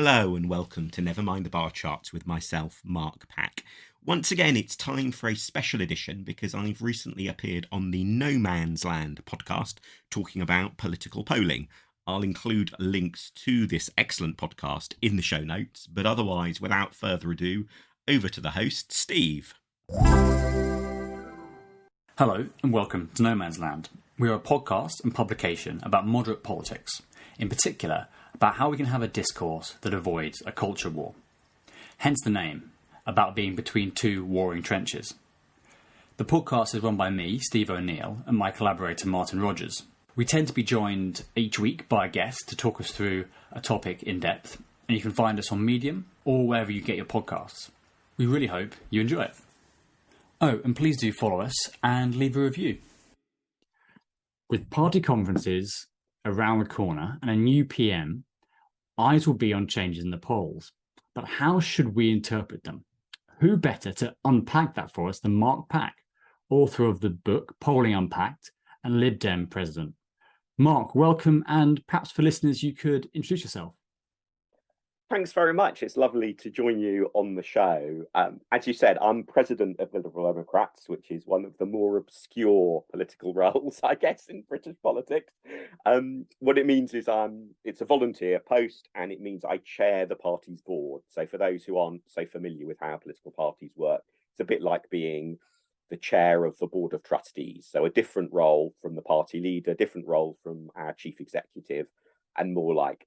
Hello and welcome to Never Mind the Bar Charts with myself, Mark Pack. Once again, it's time for a special edition because I've recently appeared on the No Man's Land podcast talking about political polling. I'll include links to this excellent podcast in the show notes, but otherwise, without further ado, over to the host, Steve. Hello and welcome to No Man's Land. We are a podcast and publication about moderate politics, in particular about how we can have a discourse that avoids a culture war. Hence the name, about being between two warring trenches. The podcast is run by me, Steve O'Neill, and my collaborator Martin Rogers. We tend to be joined each week by a guest to talk us through a topic in depth, and you can find us on Medium or wherever you get your podcasts. We really hope you enjoy it. Oh, and please do follow us and leave a review. With party conferences around the corner and a new PM, eyes will be on changes in the polls. But how should we interpret them? Who better to unpack that for us than Mark Pack, author of the book Polling Unpacked and Lib Dem president? Mark, welcome, and perhaps for listeners you could introduce yourself. Thanks very much. It's lovely to join you on the show. As you said, I'm president of the Liberal Democrats, which is one of the more obscure political roles, I guess, in British politics. What it means is it's a volunteer post, and it means I chair the party's board. So for those who aren't so familiar with how political parties work, it's a bit like being the chair of the board of trustees. So a different role from the party leader, different role from our chief executive, and more like,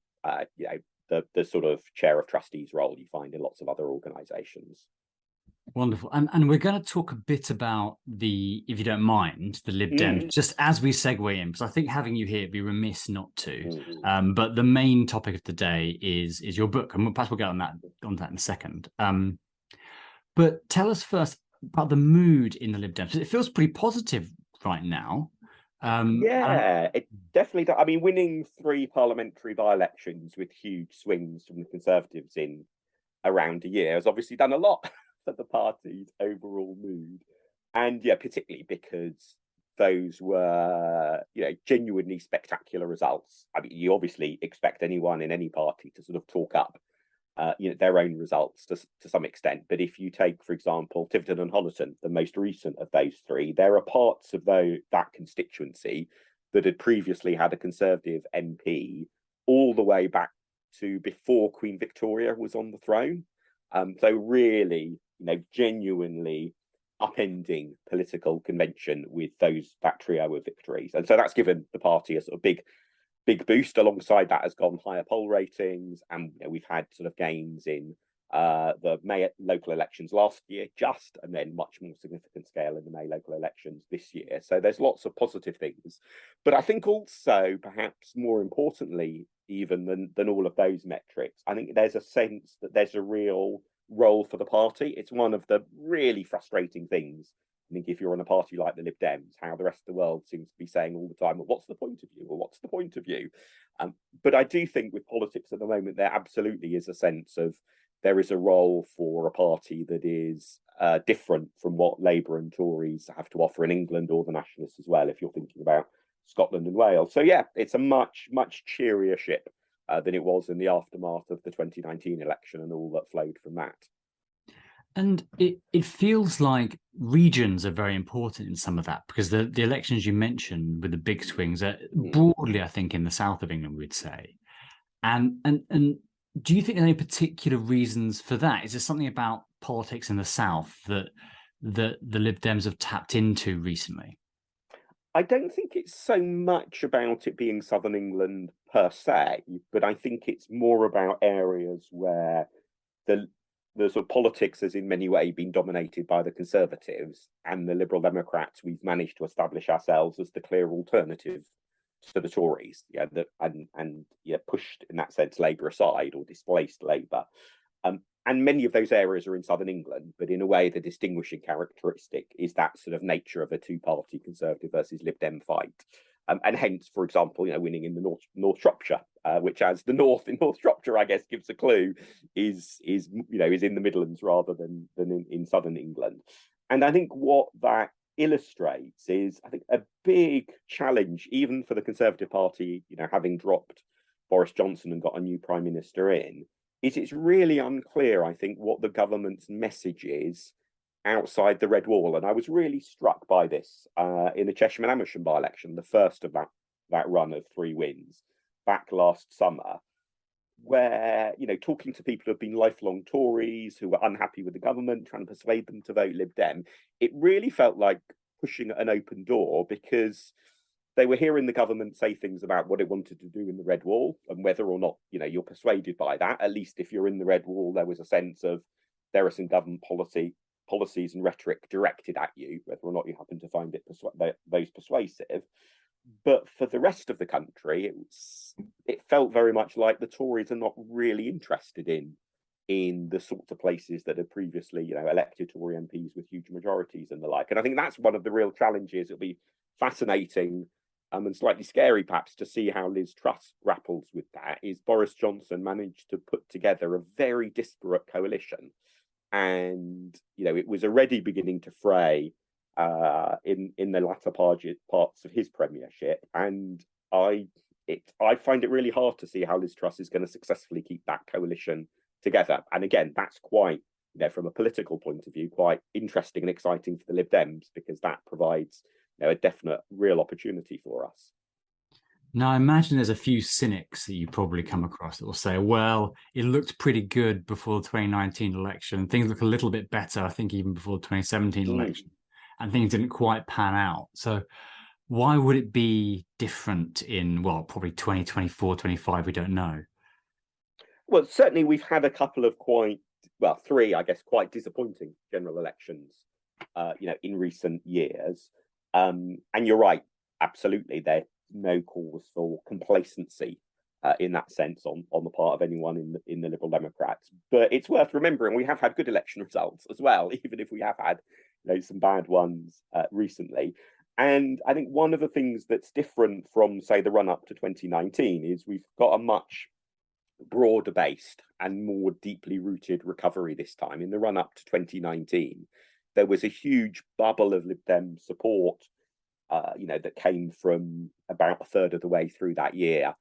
the sort of chair of trustees role you find in lots of other organisations. Wonderful. And we're going to talk a bit about if you don't mind, the Lib Dem, just as we segue in, because I think having you here would be remiss not to. But the main topic of the day is your book, and perhaps we'll get on that in a second. But tell us first about the mood in the Lib Dems. It feels pretty positive right now. It definitely does. I mean, winning 3 parliamentary by-elections with huge swings from the Conservatives in around a year has obviously done a lot for the party's overall mood. And particularly because those were, genuinely spectacular results. I mean, you obviously expect anyone in any party to sort of talk up their own results to some extent. But if you take, for example, Tiverton and Honiton, the most recent of those 3, there are parts of that constituency that had previously had a Conservative MP all the way back to before Queen Victoria was on the throne. So really, genuinely upending political convention with that trio of victories. And so that's given the party a sort of big boost. Alongside that has gone higher poll ratings, and we've had sort of gains in the May local elections last year, and then much more significant scale in the May local elections this year. So there's lots of positive things. But I think also, perhaps more importantly, even than all of those metrics, I think there's a sense that there's a real role for the party. It's one of the really frustrating things, I think, if you're on a party like the Lib Dems, how the rest of the world seems to be saying all the time, well, what's the point of you? Or what's the point of you? But I do think with politics at the moment, there absolutely is a sense of there is a role for a party that is different from what Labour and Tories have to offer in England, or the Nationalists as well, if you're thinking about Scotland and Wales. So it's a much, much cheerier ship than it was in the aftermath of the 2019 election and all that flowed from that. And it feels like regions are very important in some of that, because the elections you mentioned with the big swings are broadly, I think, in the south of England, we'd say. And do you think there are any particular reasons for that? Is there something about politics in the south that the Lib Dems have tapped into recently? I don't think it's so much about it being southern England per se, but I think it's more about areas where the sort of politics has in many ways been dominated by the Conservatives, and the Liberal Democrats, we've managed to establish ourselves as the clear alternative to the Tories, pushed in that sense Labour aside, or displaced Labour. And many of those areas are in southern England, but in a way the distinguishing characteristic is that sort of nature of a two-party Conservative versus Lib Dem fight. And hence, for example, winning in the North Shropshire, which, as the North in North Shropshire, I guess, gives a clue, is in the Midlands rather than in southern England. And I think what that illustrates is, I think, a big challenge, even for the Conservative Party, having dropped Boris Johnson and got a new Prime Minister in, is it's really unclear, I think, what the government's message is outside the red wall. And I was really struck by this in the Chesham and Amersham by-election, the first of that run of 3 wins back last summer, where, talking to people who have been lifelong Tories who were unhappy with the government, trying to persuade them to vote Lib Dem, it really felt like pushing an open door, because they were hearing the government say things about what it wanted to do in the red wall, and whether or not, you're persuaded by that. At least if you're in the red wall, there was a sense of there are some government policies and rhetoric directed at you, whether or not you happen to find those persuasive. But for the rest of the country, it felt very much like the Tories are not really interested in the sorts of places that had previously, elected Tory MPs with huge majorities and the like. And I think that's one of the real challenges. It'll be fascinating and slightly scary, perhaps, to see how Liz Truss grapples with that. Is Boris Johnson managed to put together a very disparate coalition, and it was already beginning to fray in the latter parts of his premiership, and I find it really hard to see how Liz Truss is going to successfully keep that coalition together. And again, that's quite, from a political point of view, quite interesting and exciting for the Lib Dems, because that provides a definite real opportunity for us. Now, I imagine there's a few cynics that you probably come across that will say, well, it looked pretty good before the 2019 election. Things look a little bit better, I think, even before the 2017 election. And things didn't quite pan out. So why would it be different in, probably 2024, 25? We don't know. Well, certainly we've had a couple of three, I guess, quite disappointing general elections, in recent years. And you're right, absolutely, there's no cause for complacency in that sense on the part of anyone in the Liberal Democrats. But it's worth remembering we have had good election results as well, even if we have had some bad ones recently. And I think one of the things that's different from, say, the run up to 2019 is we've got a much broader based and more deeply rooted recovery this time. In the run up to 2019, there was a huge bubble of Lib Dem support, that came from about a third of the way through that year.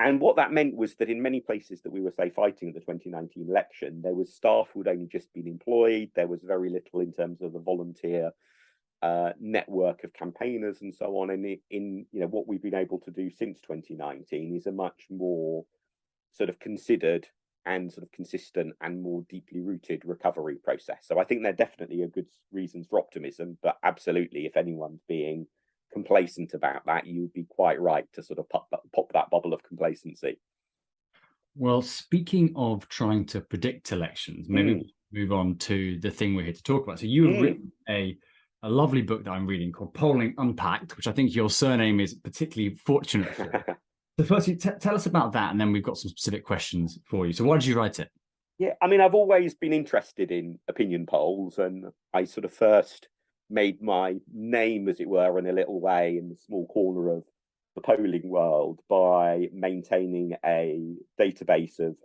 And what that meant was that in many places that we were, say, fighting at the 2019 election, there was staff who'd only just been employed. There was very little in terms of the volunteer network of campaigners and so on. And in what we've been able to do since 2019 is a much more sort of considered and sort of consistent and more deeply rooted recovery process. So I think there definitely are good reasons for optimism, but absolutely, if anyone's being complacent about that, you'd be quite right to sort of pop that bubble of complacency. Well, speaking of trying to predict elections, maybe we'll move on to the thing we're here to talk about. So you have written a lovely book that I'm reading called Polling Unpacked, which I think your surname is particularly fortunate for. So firstly, tell us about that, and then we've got some specific questions for you. So why did you write it? Yeah, I mean, I've always been interested in opinion polls, and I sort of first made my name, as it were, in a little way in the small corner of the polling world by maintaining a database of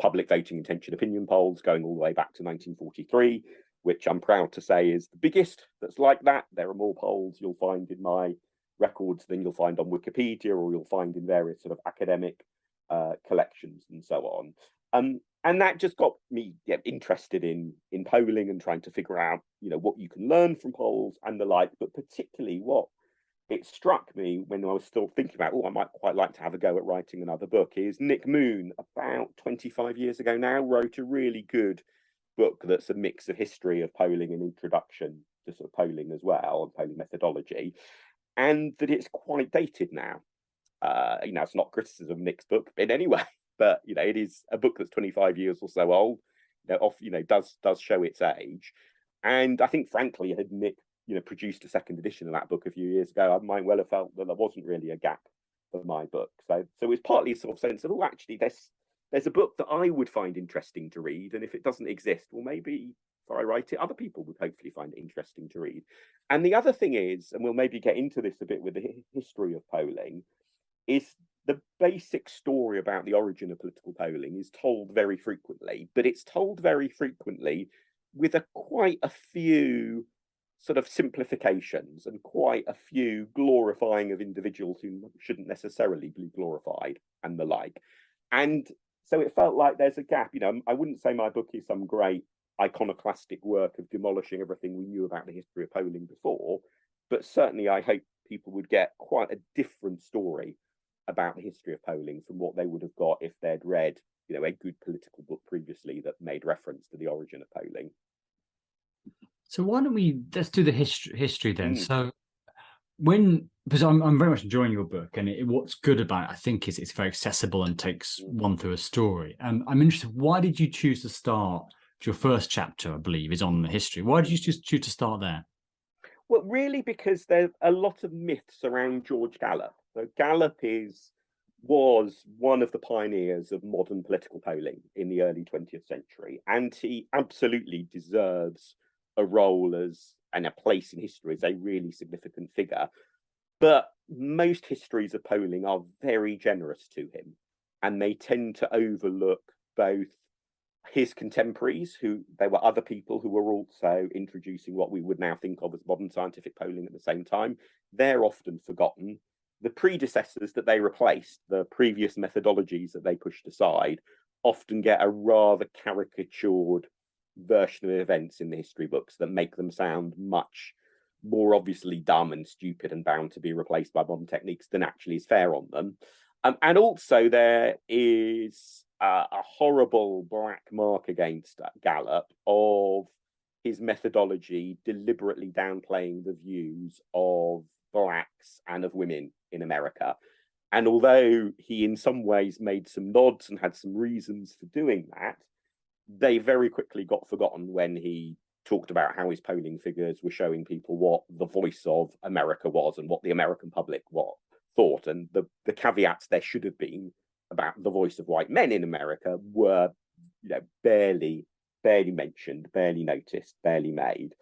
public voting intention opinion polls going all the way back to 1943, which I'm proud to say is the biggest that's like that. There are more polls you'll find in my records than you'll find on Wikipedia, or you'll find in various sort of academic collections and so on. And that just got me interested in polling and trying to figure out, what you can learn from polls and the like. But particularly what it struck me when I was still thinking about, I might quite like to have a go at writing another book, is Nick Moon, about 25 years ago now, wrote a really good book that's a mix of history of polling and introduction to sort of polling as well, and polling methodology. And that it's quite dated now. It's not criticism of Nick's book in any way, but it is a book that's 25 years or so old. Does show its age. And I think, frankly, had Nick produced a second edition of that book a few years ago, I might well have felt that there wasn't really a gap for my book. So it's partly a sort of sense of, actually, there's a book that I would find interesting to read, and if it doesn't exist, well, maybe if I write it, other people would hopefully find it interesting to read. And the other thing is, and we'll maybe get into this a bit with the history of polling, is the basic story about the origin of political polling is told very frequently, but it's told very frequently with quite a few sort of simplifications and quite a few glorifying of individuals who shouldn't necessarily be glorified and the like. And So it felt like there's a gap. I wouldn't say my book is some great iconoclastic work of demolishing everything we knew about the history of polling before, but certainly I hope people would get quite a different story about the history of polling from what they would have got if they'd read, a good political book previously that made reference to the origin of polling. So why don't let's do the history then. Mm. So because I'm very much enjoying your book, and what's good about it, I think, is it's very accessible and takes one through a story. I'm interested, why did you choose to start? Your first chapter, I believe, is on the history. Why did you choose to start there? Well, really, because there's a lot of myths around George Gallup. So Gallup was one of the pioneers of modern political polling in the early 20th century, and he absolutely deserves a role and a place in history as a really significant figure. But most histories of polling are very generous to him, and they tend to overlook both his contemporaries, there were other people who were also introducing what we would now think of as modern scientific polling at the same time. They're often forgotten. The predecessors that they replaced, the previous methodologies that they pushed aside, often get a rather caricatured version of events in the history books that make them sound much more obviously dumb and stupid and bound to be replaced by modern techniques than actually is fair on them. And also there is a horrible black mark against Gallup of his methodology deliberately downplaying the views of blacks and of women in America. And although he in some ways made some nods and had some reasons for doing that, they very quickly got forgotten when he talked about how his polling figures were showing people what the voice of America was and what the American public thought. And the caveats there should have been about the voice of white men in America were, barely mentioned, barely noticed, barely made.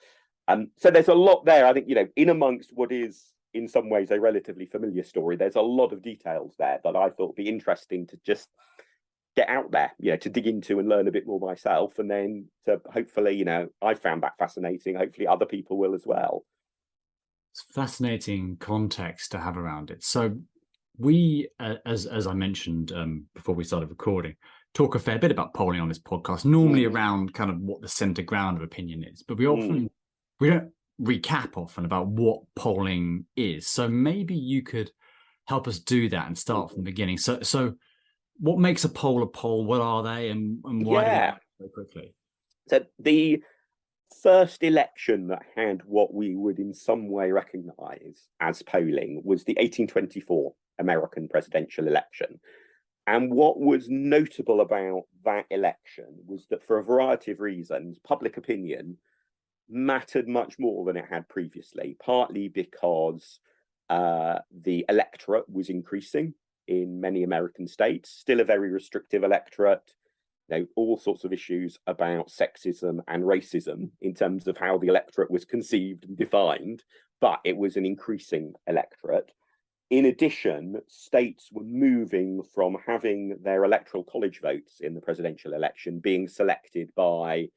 So there's a lot there. I think, in amongst what is in some ways a relatively familiar story, there's a lot of details there that I thought would be interesting to just get out there, to dig into and learn a bit more myself, and then to hopefully, I found that fascinating. Hopefully other people will as well. It's fascinating context to have around it. So we, as I mentioned before we started recording, talk a fair bit about polling on this podcast, normally around kind of what the center ground of opinion is, but we don't recap often about what polling is. So maybe you could help us do that and start from the beginning. So what makes a poll a poll? What are they, and why do they happen so quickly? So the first election that had what we would in some way recognize as polling was the 1824 American presidential election. And what was notable about that election was that for a variety of reasons, public opinion mattered much more than it had previously, partly because the electorate was increasing in many American states, still a very restrictive electorate, all sorts of issues about sexism and racism in terms of how the electorate was conceived and defined, but it was an increasing electorate. In addition, states were moving from having their electoral college votes in the presidential election being selected by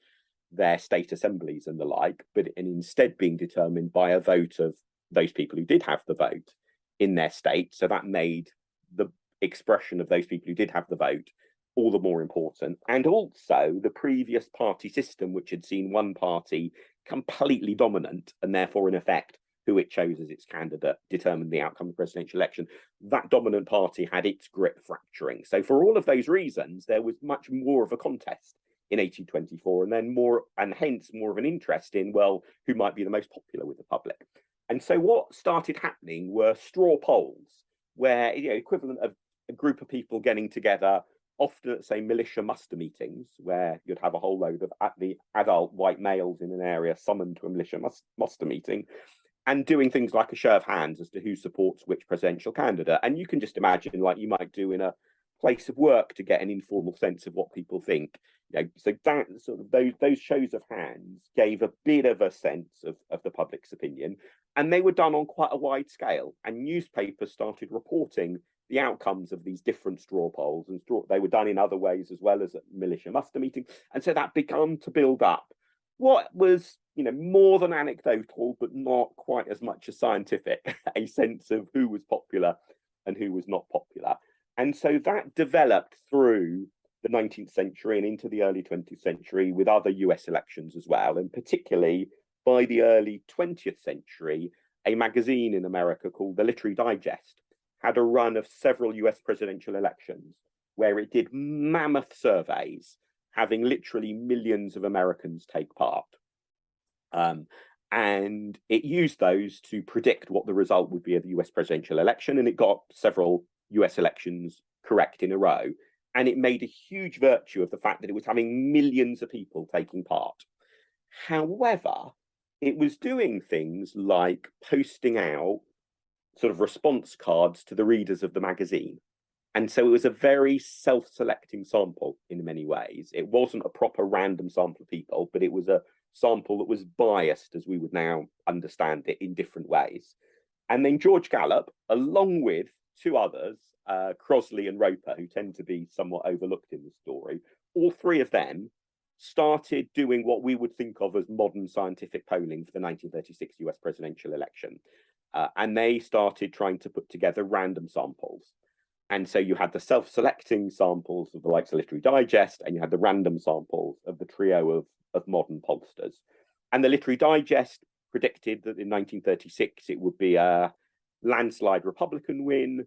their state assemblies and the like, and instead being determined by a vote of those people who did have the vote in their state. So that made the expression of those people who did have the vote all the more important. And also the previous party system, which had seen one party completely dominant and therefore in effect who it chose as its candidate determined the outcome of the presidential election, that dominant party had its grip fracturing. So for all of those reasons, there was much more of a contest in 1824, and then hence more of an interest in, well, who might be the most popular with the public. And so what started happening were straw polls, where equivalent of a group of people getting together, often at, say, militia muster meetings, where you'd have a whole load of the adult white males in an area summoned to a militia muster meeting, and doing things like a show of hands as to who supports which presidential candidate. And you can just imagine, like you might do in a place of work, to get an informal sense of what people think. So that sort of those shows of hands gave a bit of a sense of the public's opinion, and they were done on quite a wide scale. And newspapers started reporting the outcomes of these different straw polls, and they were done in other ways as well as at militia muster meeting. And so that began to build up what was, more than anecdotal, but not quite as much as scientific, a sense of who was popular and who was not popular. And so that developed through the 19th century and into the early 20th century with other US elections as well. And particularly by the early 20th century, a magazine in America called the Literary Digest had a run of several US presidential elections where it did mammoth surveys, having literally millions of Americans take part. And it used those to predict what the result would be of the US presidential election. And it got several US elections correct in a row. And it made a huge virtue of the fact that it was having millions of people taking part. However, it was doing things like posting out sort of response cards to the readers of the magazine. And so it was a very self-selecting sample in many ways. It wasn't a proper random sample of people, but it was a sample that was biased, as we would now understand it, in different ways. And then George Gallup, along with two others, Crosley and Roper, who tend to be somewhat overlooked in the story, all three of them started doing what we would think of as modern scientific polling for the 1936 US presidential election. And they started trying to put together random samples. And so you had the self-selecting samples of the likes of Literary Digest, and you had the random samples of the trio of modern pollsters. And the Literary Digest predicted that in 1936 it would be a landslide Republican win.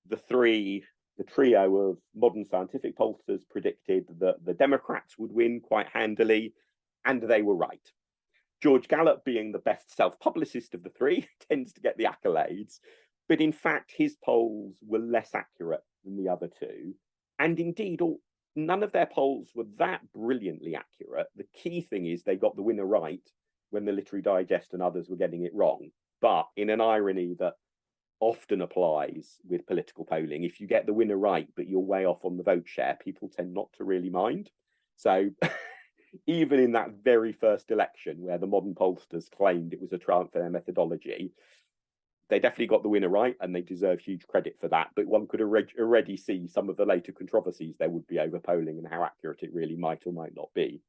The trio of modern scientific pollsters predicted that the Democrats would win quite handily, and they were right. George Gallup, being the best self-publicist of the three, tends to get the accolades. But in fact, his polls were less accurate than the other two. And indeed, none of their polls were that brilliantly accurate. The key thing is they got the winner right when the Literary Digest and others were getting it wrong. But in an irony that often applies with political polling, if you get the winner right, but you're way off on the vote share, people tend not to really mind. So even in that very first election where the modern pollsters claimed it was a triumph for their methodology, they definitely got the winner right, and they deserve huge credit for that. But one could already see some of the later controversies there would be over polling and how accurate it really might or might not be.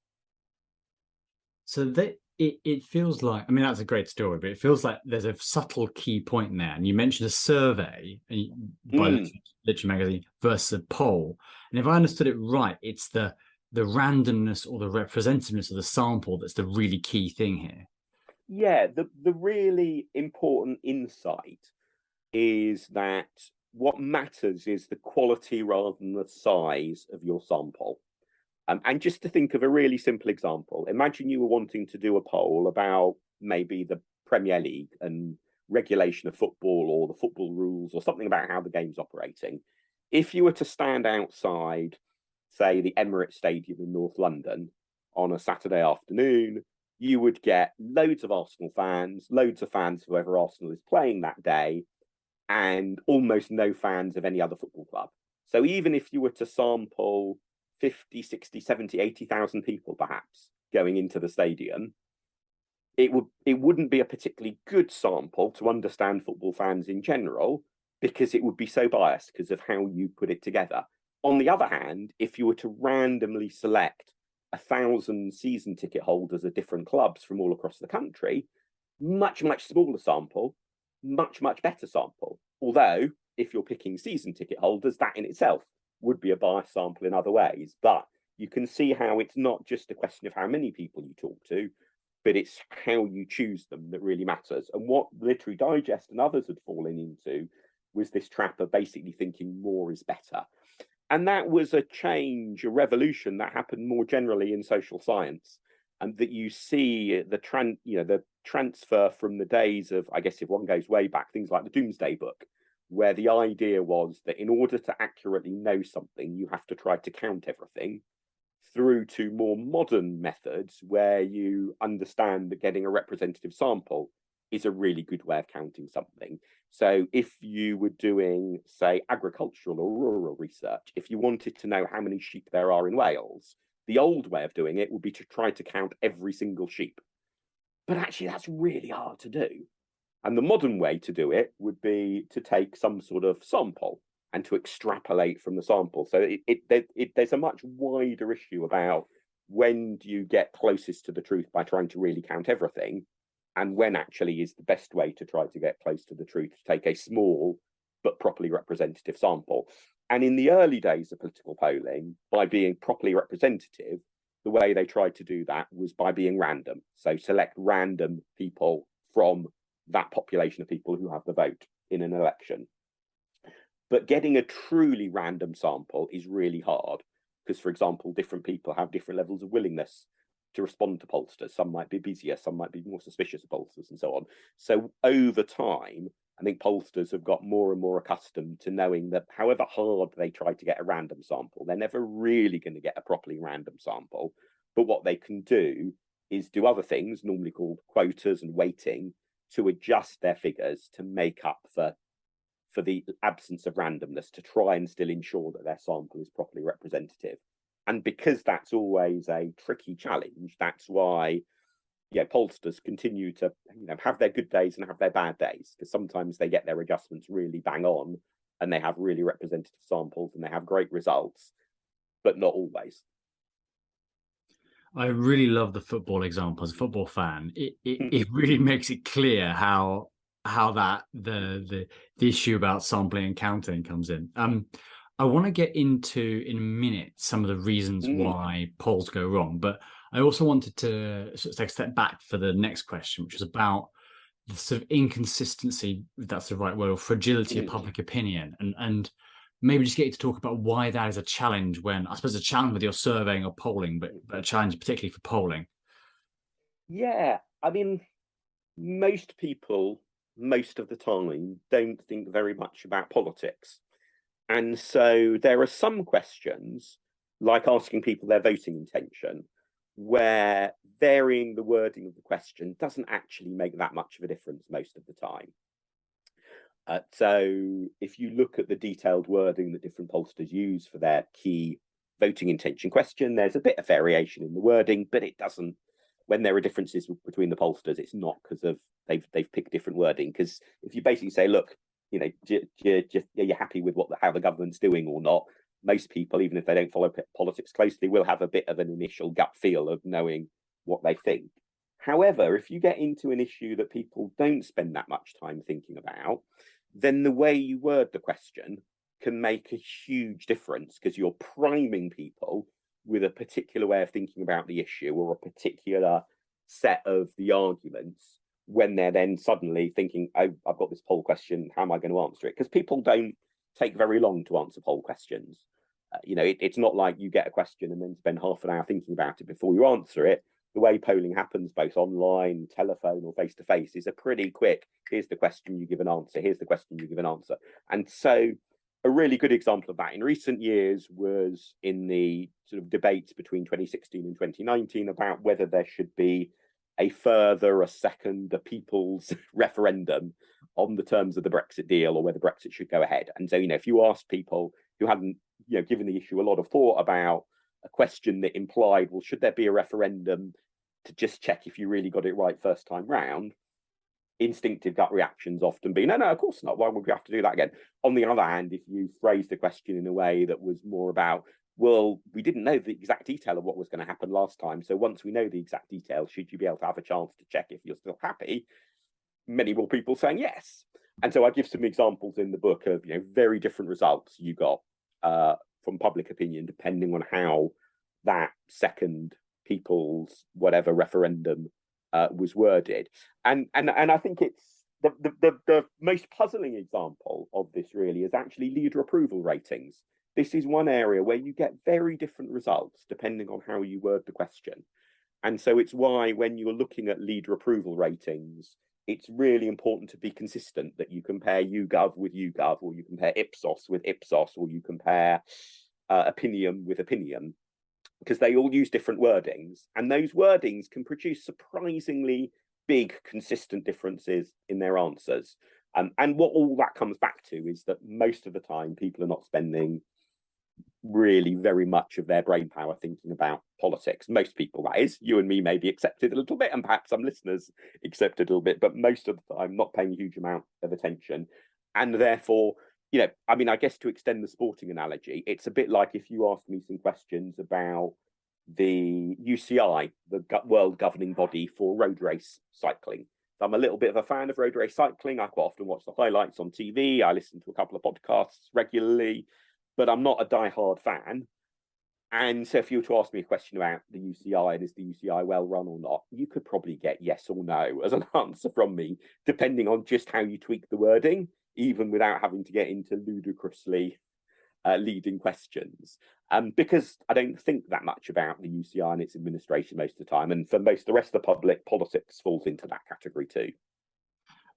So it feels like, I mean, that's a great story, but it feels like there's a subtle key point in there. And you mentioned a survey by Literary Magazine versus a poll. And if I understood it right, it's the randomness or the representativeness of the sample that's the really key thing here. Yeah, the really important insight is that what matters is the quality rather than the size of your sample. And just to think of a really simple example, imagine you were wanting to do a poll about maybe the Premier League and regulation of football or the football rules or something about how the game's operating. If you were to stand outside, say, the Emirates Stadium in North London on a Saturday afternoon, you would get loads of Arsenal fans, loads of fans of whoever Arsenal is playing that day, and almost no fans of any other football club. So even if you were to sample 50, 60, 70, 80,000 people perhaps going into the stadium, it wouldn't be a particularly good sample to understand football fans in general, because it would be so biased because of how you put it together. On the other hand, if you were to randomly select 1,000 season ticket holders of different clubs from all across the country, much smaller sample, much better sample. Although if you're picking season ticket holders, that in itself would be a biased sample in other ways. But you can see how it's not just a question of how many people you talk to, but it's how you choose them that really matters. And what Literary Digest and others had fallen into was this trap of basically thinking more is better. And that was a change, a revolution that happened more generally in social science, and that you see the transfer from the days of, I guess if one goes way back, things like the Doomsday Book, where the idea was that in order to accurately know something, you have to try to count everything, through to more modern methods where you understand that getting a representative sample is a really good way of counting something. So if you were doing, say, agricultural or rural research, if you wanted to know how many sheep there are in Wales, the old way of doing it would be to try to count every single sheep. But actually, that's really hard to do. And the modern way to do it would be to take some sort of sample and to extrapolate from the sample. So there's a much wider issue about when do you get closest to the truth by trying to really count everything, and when actually is the best way to try to get close to the truth, to take a small but properly representative sample. And in the early days of political polling, by being properly representative, the way they tried to do that was by being random. So select random people from that population of people who have the vote in an election. But getting a truly random sample is really hard because, for example, different people have different levels of willingness to respond to pollsters. Some might be busier, some might be more suspicious of pollsters, and so on. So over time, I think pollsters have got more and more accustomed to knowing that however hard they try to get a random sample, they're never really going to get a properly random sample. But what they can do is do other things, normally called quotas and weighting, to adjust their figures to make up for the absence of randomness, to try and still ensure that their sample is properly representative. And because that's always a tricky challenge, that's why pollsters continue to have their good days and have their bad days, because sometimes they get their adjustments really bang on and they have really representative samples and they have great results, but not always. I really love the football example. As a football fan, it really makes it clear how that the issue about sampling and counting comes in. I want to get into in a minute some of the reasons why polls go wrong, but I also wanted to sort of take a step back for the next question, which was about the sort of inconsistency, if that's the right word, or fragility of public opinion, and maybe just get you to talk about why that is a challenge when, I suppose, a challenge with your surveying or polling, but a challenge particularly for polling. Yeah, I mean, most people, most of the time, don't think very much about politics. And so there are some questions, like asking people their voting intention, where varying the wording of the question doesn't actually make that much of a difference most of the time. So if you look at the detailed wording that different pollsters use for their key voting intention question, there's a bit of variation in the wording, but it doesn't, when there are differences between the pollsters, it's not because of they've picked different wording. Because if you basically say, look, you're happy with how the government's doing or not, most people, even if they don't follow politics closely, will have a bit of an initial gut feel of knowing what they think. However, if you get into an issue that people don't spend that much time thinking about, then the way you word the question can make a huge difference, because you're priming people with a particular way of thinking about the issue or a particular set of the arguments, when they're then suddenly thinking, oh, I've got this poll question, how am I going to answer it? Because people don't take very long to answer poll questions. It's not like you get a question and then spend half an hour thinking about it before you answer it. The way polling happens, both online, telephone, or face-to-face, is a pretty quick, here's the question, you give an answer, here's the question, you give an answer. And so a really good example of that in recent years was in the sort of debates between 2016 and 2019 about whether there should be a second, a people's referendum on the terms of the Brexit deal, or whether Brexit should go ahead. And so, if you ask people who hadn't, given the issue a lot of thought about a question that implied, well, should there be a referendum to just check if you really got it right first time round, instinctive gut reactions often be, no, of course not. Why would we have to do that again? On the other hand, if you phrase the question in a way that was more about, well, we didn't know the exact detail of what was going to happen last time, so once we know the exact detail, should you be able to have a chance to check if you're still happy? Many more people saying yes. And so I give some examples in the book of very different results you got from public opinion, depending on how that second people's whatever referendum was worded. And I think it's the most puzzling example of this really is actually leader approval ratings. This is one area where you get very different results depending on how you word the question. And so it's why when you're looking at leader approval ratings, it's really important to be consistent, that you compare YouGov with YouGov, or you compare Ipsos with Ipsos, or you compare opinion with opinion, because they all use different wordings. And those wordings can produce surprisingly big, consistent differences in their answers. And what all that comes back to is that most of the time, people are not spending really very much of their brain power thinking about politics. Most people, that is, you and me maybe accepted a little bit, and perhaps some listeners accepted a little bit, but most of the time not paying a huge amount of attention. And therefore, I guess to extend the sporting analogy, it's a bit like if you ask me some questions about the UCI, the world governing body for road race cycling. So I'm a little bit of a fan of road race cycling. I quite often watch the highlights on TV. I listen to a couple of podcasts regularly. but I'm not a diehard fan. And so if you were to ask me a question about the UCI and is the UCI well run or not, you could probably get yes or no as an answer from me, depending on just how you tweak the wording, even without having to get into ludicrously leading questions. Because I don't think that much about the UCI and its administration most of the time. And for most of the rest of the public, politics falls into that category too.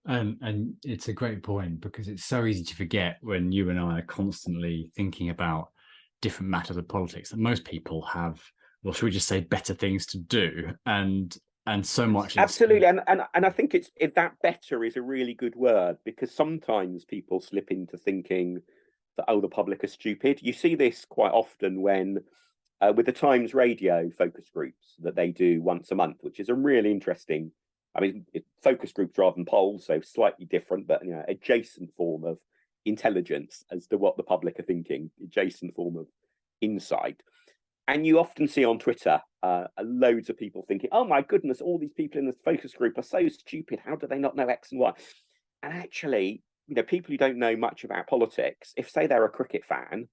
And it's a great point, because it's so easy to forget when you and I are constantly thinking about different matters of politics that most people have, well, should we just say, better things to do, and so much is absolutely. And I think that better is a really good word, because sometimes people slip into thinking that, oh, the public are stupid. You see this quite often when with the Times Radio focus groups that they do once a month, which is a really interesting, I mean, focus groups rather than polls, so slightly different, but adjacent form of intelligence as to what the public are thinking, adjacent form of insight. And you often see on Twitter loads of people thinking, oh my goodness, all these people in this focus group are so stupid. How do they not know X and Y? And actually, people who don't know much about politics, if say they're a cricket fan,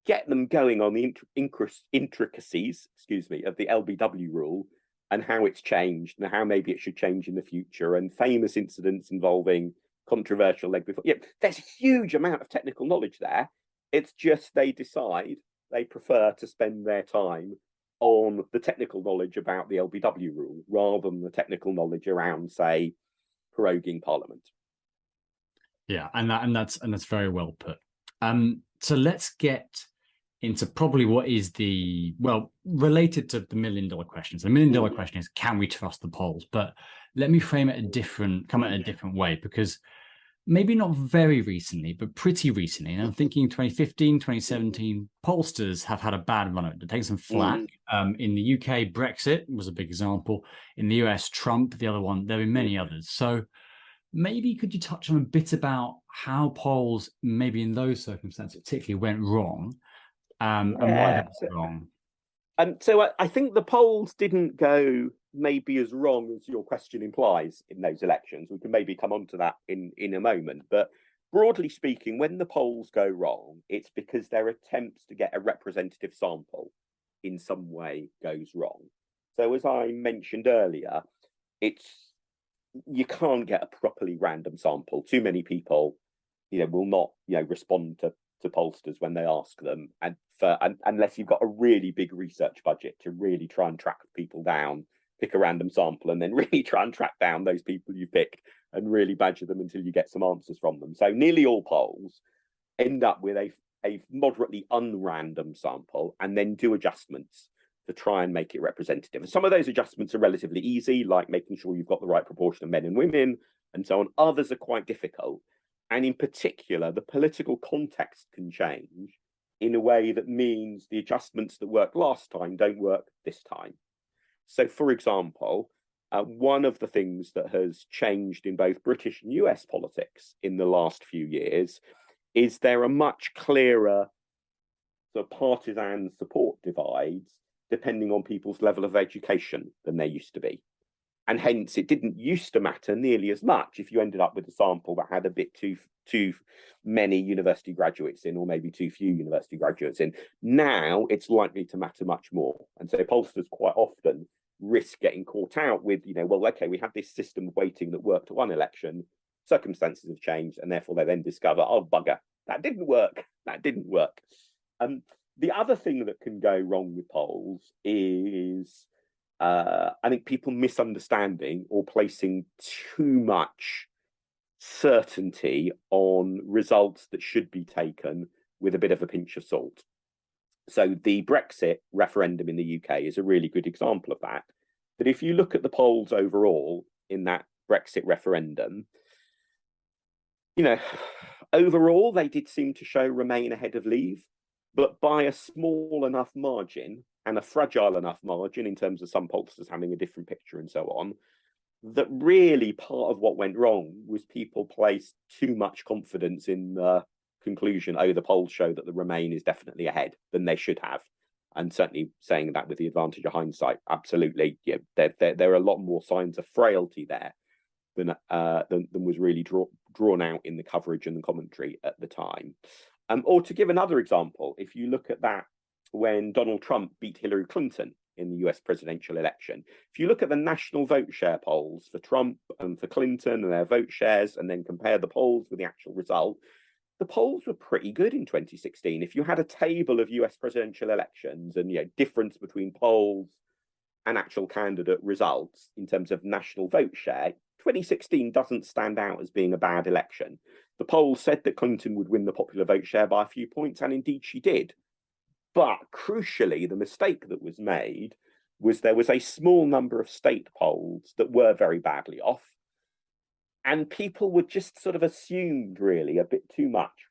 get them going on the intricacies, of the LBW rule and how it's changed and how maybe it should change in the future, and famous incidents involving controversial leg before. Yeah, there's a huge amount of technical knowledge there. It's just they decide they prefer to spend their time on the technical knowledge about the LBW rule rather than the technical knowledge around, say, proroguing Parliament. Yeah, and that's very well put. So let's get into probably what is related to the $1 million question. So the $1 million question is, can we trust the polls? But let me frame it come at a different way, because maybe not very recently, but pretty recently, and I'm thinking 2015, 2017, pollsters have had a bad run of it. They're taking some flack. In the UK, Brexit was a big example. In the US, Trump, the other one. There have been many others. So maybe could you touch on a bit about how polls, maybe in those circumstances particularly, went wrong, and why they went wrong? So I think the polls didn't go maybe as wrong as your question implies in those elections. We can maybe come on to that in a moment. But broadly speaking, when the polls go wrong, it's because their attempts to get a representative sample in some way goes wrong. So as I mentioned earlier, you can't get a properly random sample. Too many people, will not, respond to pollsters when they ask them, and unless you've got a really big research budget to really try and track people down, pick a random sample, and then really try and track down those people you picked and really badger them until you get some answers from them. So nearly all polls end up with a moderately unrandom sample and then do adjustments to try and make it representative. And some of those adjustments are relatively easy, like making sure you've got the right proportion of men and women and so on. Others are quite difficult. And in particular, the political context can change in a way that means the adjustments that worked last time don't work this time. So, for example, one of the things that has changed in both British and US politics in the last few years is there are much clearer partisan support divides depending on people's level of education than there used to be. And hence, it didn't used to matter nearly as much if you ended up with a sample that had a bit too many university graduates in, or maybe too few university graduates in. Now, it's likely to matter much more. And so pollsters quite often risk getting caught out with, well, okay, we had this system of weighting that worked at one election, circumstances have changed, and therefore they then discover, oh, bugger, that didn't work. The other thing that can go wrong with polls is I think people misunderstanding or placing too much certainty on results that should be taken with a bit of a pinch of salt. So the Brexit referendum in the UK is a really good example of that. But if you look at the polls overall in that Brexit referendum, overall they did seem to show Remain ahead of Leave, but by a small enough margin and a fragile enough margin in terms of some pollsters having a different picture and so on, that really part of what went wrong was people placed too much confidence in the conclusion, oh, the polls show that the Remain is definitely ahead, than they should have. And certainly saying that with the advantage of hindsight, absolutely, yeah, there are a lot more signs of frailty there than was really drawn out in the coverage and the commentary at the time. Or to give another example, if you look at that when Donald Trump beat Hillary Clinton in the US presidential election, if you look at the national vote share polls for Trump and for Clinton and their vote shares, and then compare the polls with the actual result, the polls were pretty good in 2016. If you had a table of US presidential elections and difference between polls and actual candidate results in terms of national vote share, 2016 doesn't stand out as being a bad election. The polls said that Clinton would win the popular vote share by a few points, and indeed she did. But crucially, the mistake that was made was there was a small number of state polls that were very badly off. And people were just sort of assumed, really, a bit too much,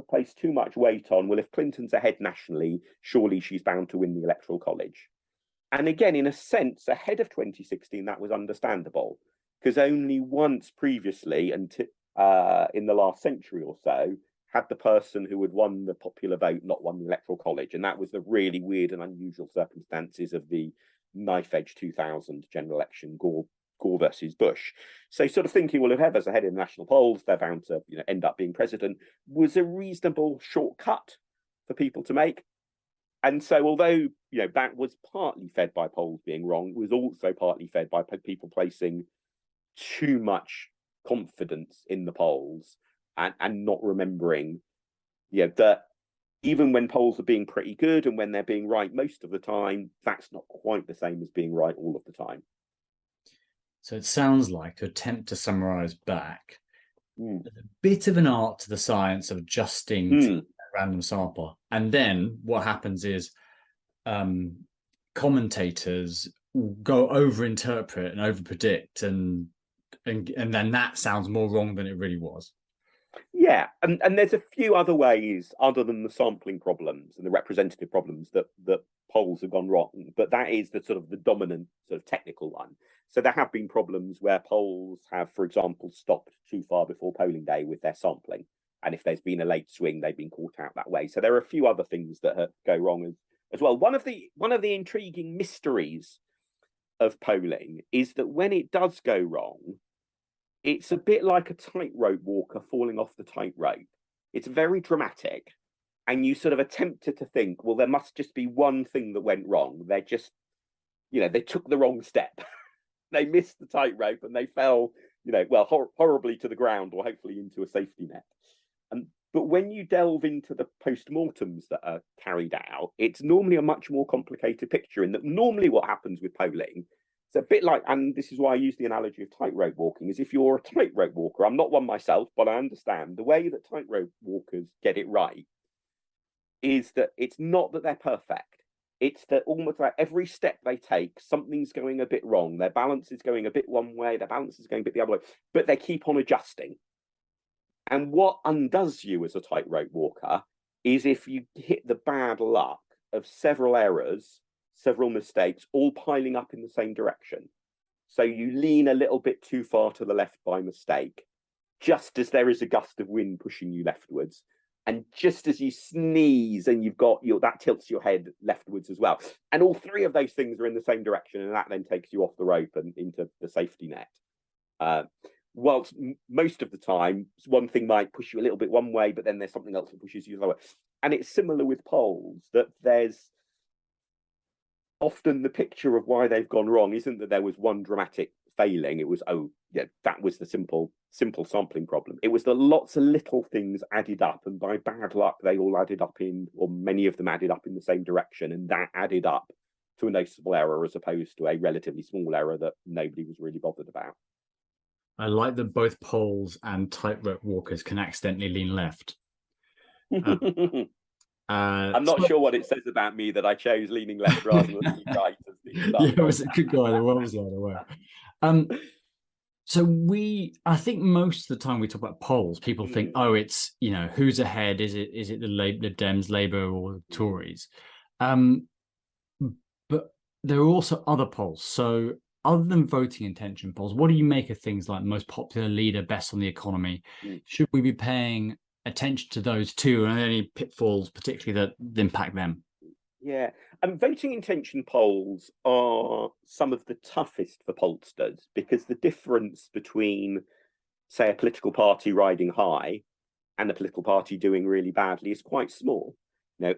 placed too much weight on, well, if Clinton's ahead nationally, surely she's bound to win the Electoral College. And again, in a sense, ahead of 2016, that was understandable, because only once previously, and in the last century or so, had the person who had won the popular vote not won the Electoral College. And that was the really weird and unusual circumstances of the knife edge 2000 general election, Gore versus Bush. So sort of thinking, well, if whoever's ahead in the national polls, they're bound to end up being president, was a reasonable shortcut for people to make. And so although that was partly fed by polls being wrong, it was also partly fed by people placing too much confidence in the polls and not remembering that even when polls are being pretty good and when they're being right most of the time, that's not quite the same as being right all of the time. So it sounds like, to attempt to summarize back, there's a bit of an art to the science of adjusting to a random sample. And then what happens is commentators go over-interpret and over-predict, and then that sounds more wrong than it really was. Yeah, and there's a few other ways other than the sampling problems and the representative problems that polls have gone wrong, but that is the sort of the dominant sort of technical one. So there have been problems where polls have, for example, stopped too far before polling day with their sampling, and if there's been a late swing, they've been caught out that way. So there are a few other things that go wrong as well. One of the intriguing mysteries of polling is that when it does go wrong, it's a bit like a tightrope walker falling off the tightrope. It's very dramatic, and you sort of attempted to think, well, there must just be one thing that went wrong. They're just, they took the wrong step. They missed the tightrope and they fell, horribly to the ground, or hopefully into a safety net. But when you delve into the postmortems that are carried out, it's normally a much more complicated picture, in that normally what happens with polling, it's a bit like, and this is why I use the analogy of tightrope walking, is if you're a tightrope walker, I'm not one myself, but I understand the way that tightrope walkers get it right is that it's not that they're perfect. It's that almost like every step they take, something's going a bit wrong. Their balance is going a bit one way, their balance is going a bit the other way, but they keep on adjusting. And what undoes you as a tightrope walker is if you hit the bad luck of several errors, several mistakes, all piling up in the same direction. So you lean a little bit too far to the left by mistake, just as there is a gust of wind pushing you leftwards. And just as you sneeze and you've got that tilts your head leftwards as well. And all three of those things are in the same direction, and that then takes you off the rope and into the safety net. Whilst most of the time, one thing might push you a little bit one way, but then there's something else that pushes you the other way. And it's similar with polls, that there's often the picture of why they've gone wrong isn't that there was one dramatic failing. It was, that was the simple sampling problem. It was that lots of little things added up, and by bad luck, they all added up or many of them added up in the same direction, and that added up to a noticeable error, as opposed to a relatively small error that nobody was really bothered about. I like that both polls and tightrope walkers can accidentally lean left. I'm not sure what it says about me that I chose leaning left rather than leaning right. Yeah, it could go either way. Was the other way. So I think most of the time we talk about polls, people think, oh, it's who's ahead? Is it the Lib Dems, Labour, or Tories? But there are also other polls. So other than voting intention polls, what do you make of things like most popular leader, best on the economy? Should we be paying attention to those too, and any pitfalls particularly that impact them? Yeah, and voting intention polls are some of the toughest for pollsters, because the difference between, say, a political party riding high and the political party doing really badly is quite small.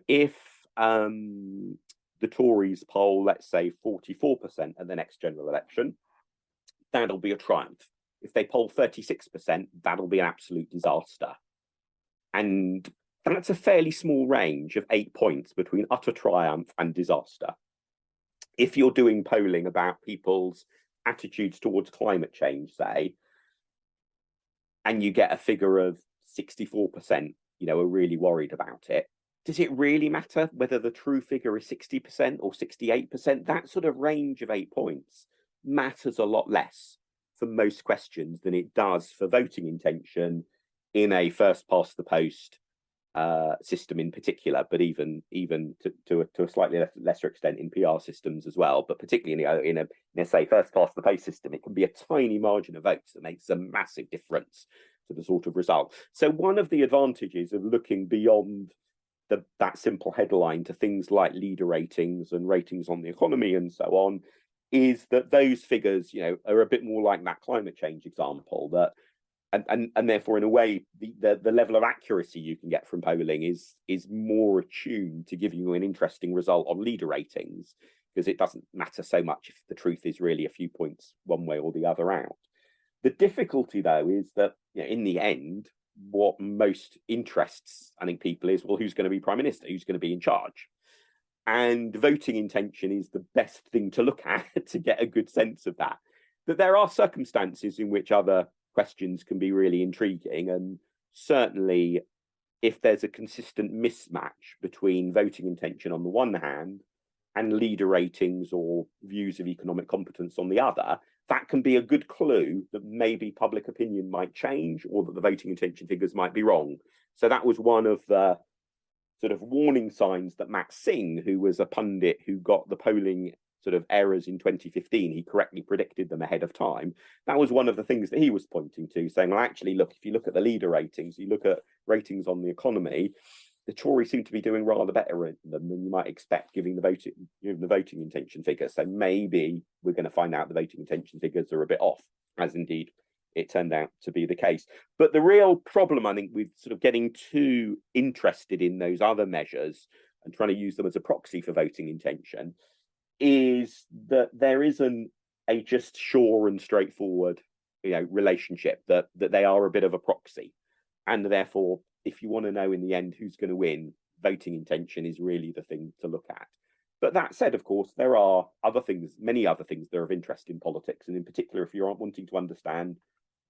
If the Tories poll, let's say, 44% at the next general election, that'll be a triumph. If they poll 36%, that'll be an absolute disaster. And that's a fairly small range of 8 points between utter triumph and disaster. If you're doing polling about people's attitudes towards climate change, say, and you get a figure of 64%, are really worried about it, does it really matter whether the true figure is 60% or 68%? That sort of range of 8 points matters a lot less for most questions than it does for voting intention in a first past the post system in particular, but even to a slightly lesser extent in PR systems as well. But particularly in a say first past the post system, it can be a tiny margin of votes that makes a massive difference to the sort of result. So one of the advantages of looking beyond that simple headline to things like leader ratings and ratings on the economy and so on is that those figures, are a bit more like that climate change example, that and therefore, in a way, the level of accuracy you can get from polling is more attuned to giving you an interesting result on leader ratings, because it doesn't matter so much if the truth is really a few points one way or the other out. The difficulty, though, is that in the end, what most interests, I think, people is, well, who's going to be prime minister? Who's going to be in charge? And voting intention is the best thing to look at to get a good sense of that. But there are circumstances in which other questions can be really intriguing, and certainly if there's a consistent mismatch between voting intention on the one hand and leader ratings or views of economic competence on the other, that can be a good clue that maybe public opinion might change or that the voting intention figures might be wrong. So that was one of the sort of warning signs that Matt Singh, who was a pundit who got the polling sort of errors in 2015, he correctly predicted them ahead of time. That was one of the things that he was pointing to, saying, well, actually, look, if you look at the leader ratings, you look at ratings on the economy, the Tories seem to be doing rather better in them than you might expect, given the voting intention figures. So maybe we're going to find out the voting intention figures are a bit off, as indeed it turned out to be the case. But the real problem, I think, with sort of getting too interested in those other measures and trying to use them as a proxy for voting intention is that there isn't a just sure and straightforward, relationship, that they are a bit of a proxy. And therefore, if you want to know in the end who's going to win, voting intention is really the thing to look at. But that said, of course, there are many other things that are of interest in politics. And in particular, if you're wanting to understand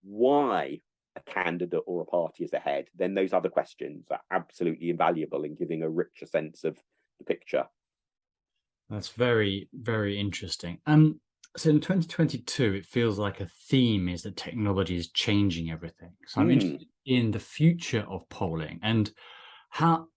why a candidate or a party is ahead, then those other questions are absolutely invaluable in giving a richer sense of the picture. That's very, very interesting. So in 2022, it feels like a theme is that technology is changing everything. So I'm interested in the future of polling and how,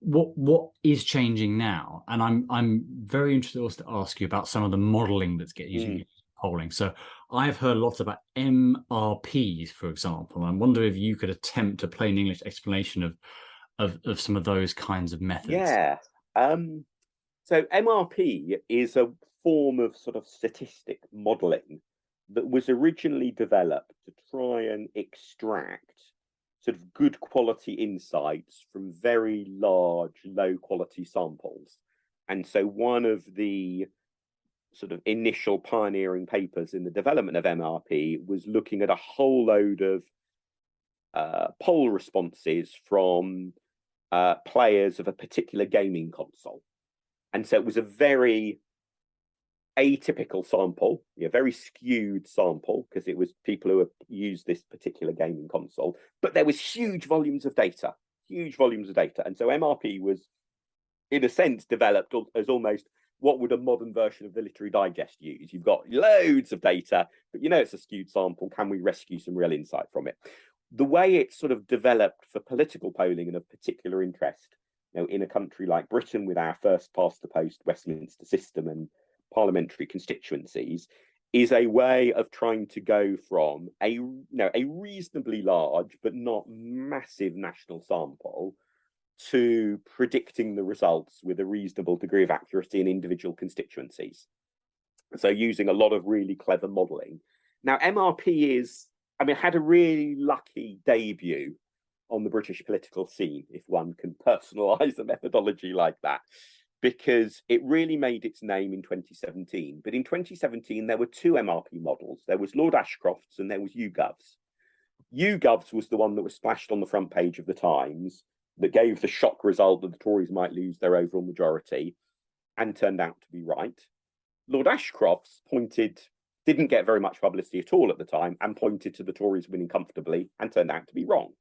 what is changing now. And I'm very interested also to ask you about some of the modeling that's using polling. So I've heard lots about MRPs, for example. I wonder if you could attempt a plain English explanation of some of those kinds of methods. Yeah. So MRP is a form of sort of statistic modelling that was originally developed to try and extract sort of good quality insights from very large, low quality samples. And so one of the sort of initial pioneering papers in the development of MRP was looking at a whole load of poll responses from players of a particular gaming console. And so it was a very atypical sample, very skewed sample, because it was people who used this particular gaming console, but there was huge volumes of data. And so MRP was, in a sense, developed as almost what would a modern version of the Literary Digest use. You've got loads of data, but it's a skewed sample. Can we rescue some real insight from it? The way it's sort of developed for political polling and of particular interest, in a country like Britain with our first past the post Westminster system and parliamentary constituencies, is a way of trying to go from a reasonably large but not massive national sample to predicting the results with a reasonable degree of accuracy in individual constituencies. So using a lot of really clever modelling. Now, MRP had a really lucky debut on the British political scene, if one can personalise a methodology like that, because it really made its name in 2017. But in 2017, there were two MRP models. There was Lord Ashcroft's and there was YouGov's. YouGov's was the one that was splashed on the front page of the Times, that gave the shock result that the Tories might lose their overall majority, and turned out to be right. Lord Ashcroft's didn't get very much publicity at all at the time, and pointed to the Tories winning comfortably, and turned out to be wrong.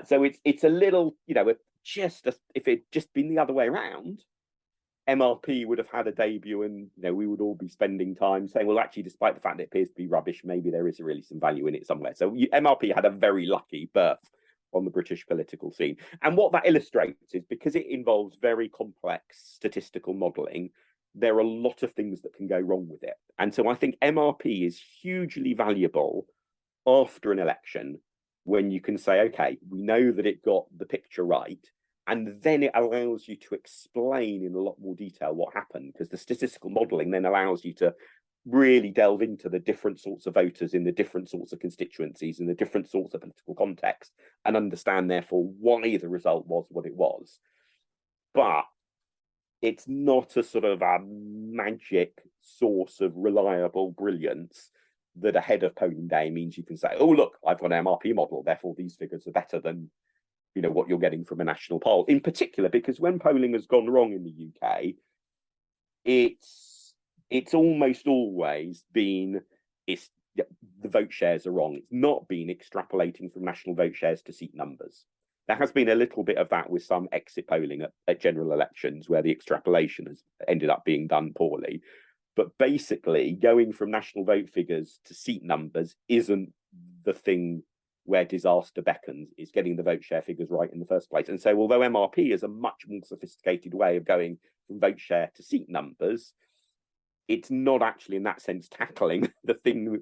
So it's a little, if it'd just been the other way around, MRP would have had a debut, and we would all be spending time saying, well, actually, despite the fact that it appears to be rubbish, maybe there is really some value in it somewhere. So MRP had a very lucky birth on the British political scene. And what that illustrates is, because it involves very complex statistical modelling, there are a lot of things that can go wrong with it. And so I think MRP is hugely valuable after an election, when you can say, okay, we know that it got the picture right, and then it allows you to explain in a lot more detail what happened, because the statistical modelling then allows you to really delve into the different sorts of voters in the different sorts of constituencies in the different sorts of political context, and understand therefore why the result was what it was. But it's not a sort of a magic source of reliable brilliance that ahead of polling day means you can say, oh, look, I've got an MRP model, therefore these figures are better than what you're getting from a national poll. In particular, because when polling has gone wrong in the UK, it's almost always been the vote shares are wrong. It's not been extrapolating from national vote shares to seat numbers. There has been a little bit of that with some exit polling at general elections, where the extrapolation has ended up being done poorly. But basically, going from national vote figures to seat numbers isn't the thing where disaster beckons. Is getting the vote share figures right in the first place. And so, although MRP is a much more sophisticated way of going from vote share to seat numbers, it's not actually in that sense tackling the thing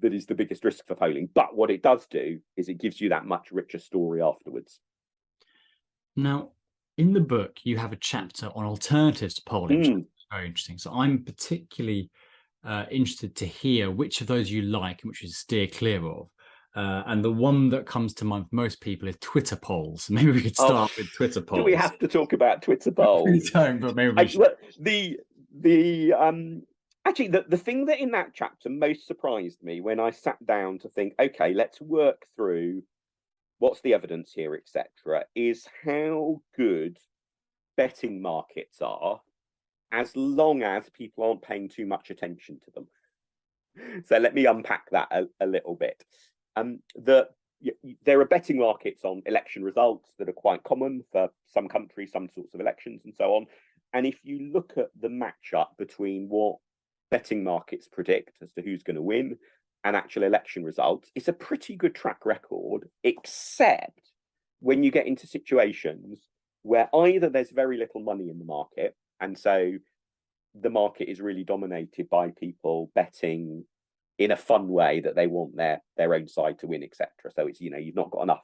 that is the biggest risk for polling. But what it does do is it gives you that much richer story afterwards. Now, in the book, you have a chapter on alternatives to polling, which is very interesting. So I'm particularly interested to hear which of those you like and which you steer clear of. And the one that comes to mind for most people is Twitter polls. Maybe we could start with Twitter polls. Do we have to talk about Twitter polls? We don't, but maybe we should. Actually, the thing that in that chapter most surprised me when I sat down to think, okay, let's work through what's the evidence here, etc., is how good betting markets are, as long as people aren't paying too much attention to them. So let me unpack that a little bit. There are betting markets on election results that are quite common for some countries, some sorts of elections, and so on. And if you look at the matchup between what betting markets predict as to who's going to win and actual election results, it's a pretty good track record, except when you get into situations where either there's very little money in the market, and so the market is really dominated by people betting in a fun way that they want their own side to win, etc. So it's, you've not got enough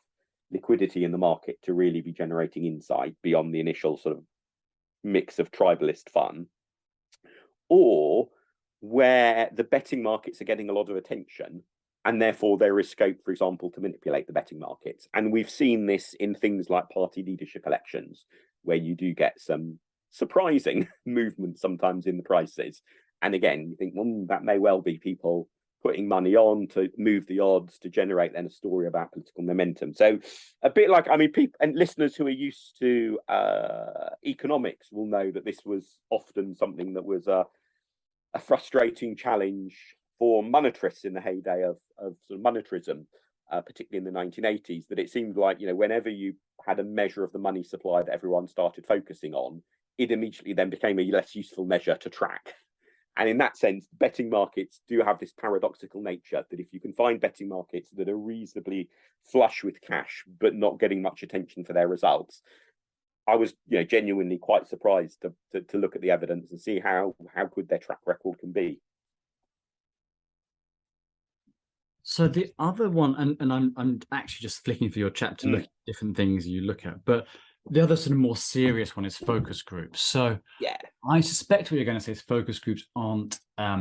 liquidity in the market to really be generating insight beyond the initial sort of mix of tribalist fun, or where the betting markets are getting a lot of attention, and therefore there is scope, for example, to manipulate the betting markets. And we've seen this in things like party leadership elections, where you do get some surprising movement sometimes in the prices. And again, you think, well, that may well be people putting money on to move the odds to generate then a story about political momentum. So a bit like, people and listeners who are used to economics will know that this was often something that was a frustrating challenge for monetarists in the heyday of sort of monetarism, particularly in the 1980s, that it seemed like, whenever you had a measure of the money supply that everyone started focusing on, it immediately then became a less useful measure to track. And in that sense, betting markets do have this paradoxical nature that if you can find betting markets that are reasonably flush with cash, but not getting much attention for their results, I was genuinely quite surprised to look at the evidence and see how good their track record can be. So the other one, and I'm actually just flicking through your chapter, looking at different things you look at, but the other sort of more serious one is focus groups. So yeah, I suspect what you're going to say is focus groups aren't a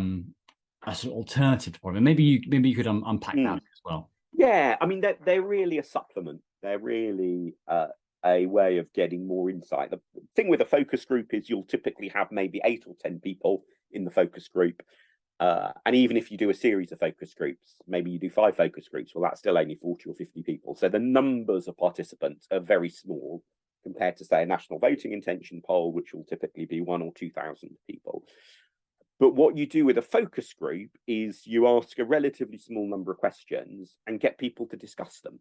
sort of alternative to polling. Maybe you could unpack that as well. Yeah, they're really a supplement They're really a way of getting more insight. The thing with a focus group is you'll typically have maybe 8 or 10 people in the focus group. And even if you do a series of focus groups, maybe you do 5 focus groups, well, that's still only 40 or 50 people. So the numbers of participants are very small compared to, say, a national voting intention poll, which will typically be 1,000 or 2,000 people. But what you do with a focus group is you ask a relatively small number of questions and get people to discuss them.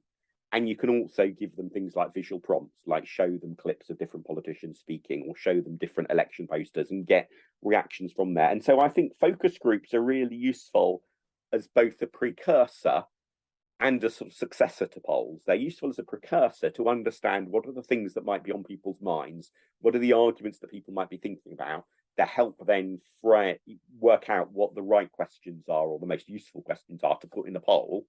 And you can also give them things like visual prompts, like show them clips of different politicians speaking or show them different election posters and get reactions from there. And so I think focus groups are really useful as both a precursor and a sort of successor to polls. They're useful as a precursor to understand what are the things that might be on people's minds, what are the arguments that people might be thinking about, to help then work out what the right questions are or the most useful questions are to put in a poll.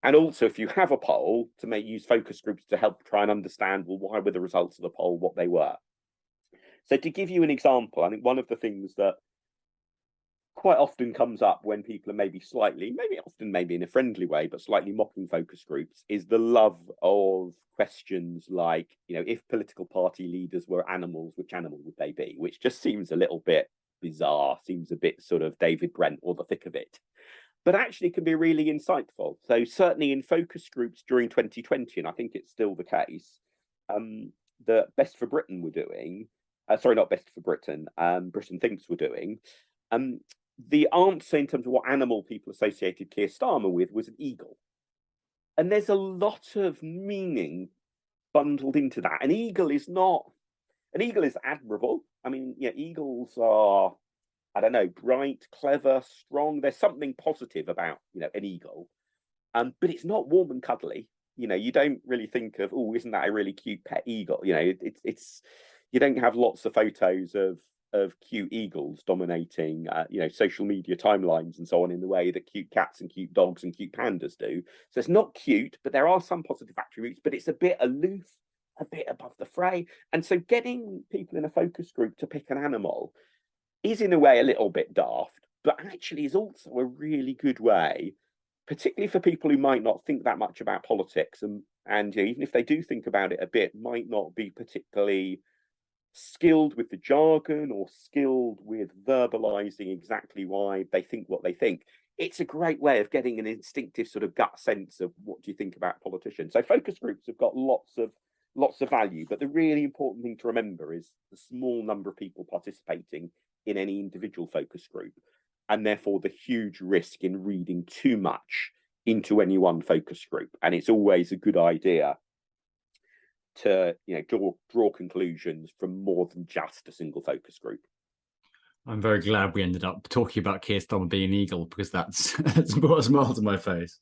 And also, if you have a poll, to use focus groups to help try and understand, well, why were the results of the poll what they were? So to give you an example, I think one of the things that quite often comes up when people are maybe in a friendly way, but slightly mocking focus groups, is the love of questions like, if political party leaders were animals, which animal would they be? Which just seems a little bit bizarre, seems a bit sort of David Brent or the thick of it. But actually can be really insightful. So certainly in focus groups during 2020, and I think it's still the case, that Best for Britain were doing, sorry, not Best for Britain, Britain Thinks were doing, the answer in terms of what animal people associated Keir Starmer with was an eagle. And there's a lot of meaning bundled into that. An eagle is admirable. I mean, eagles are, I don't know, bright, clever, strong. There's something positive about, an eagle. But it's not warm and cuddly. You don't really think of, oh, isn't that a really cute pet eagle? It's you don't have lots of photos of cute eagles dominating, social media timelines and so on in the way that cute cats and cute dogs and cute pandas do. So it's not cute, but there are some positive attributes, but it's a bit aloof, a bit above the fray. And so getting people in a focus group to pick an animal is in a way a little bit daft, but actually is also a really good way, particularly for people who might not think that much about politics and even if they do think about it a bit, might not be particularly skilled with the jargon or skilled with verbalizing exactly why they think what they think. It's a great way of getting an instinctive sort of gut sense of what do you think about politicians. So focus groups have got lots of value, but the really important thing to remember is the small number of people participating in any individual focus group, and therefore the huge risk in reading too much into any one focus group. And it's always a good idea to draw conclusions from more than just a single focus group. I'm very glad we ended up talking about Keir Starmer being an eagle, because that's brought a smile to my face.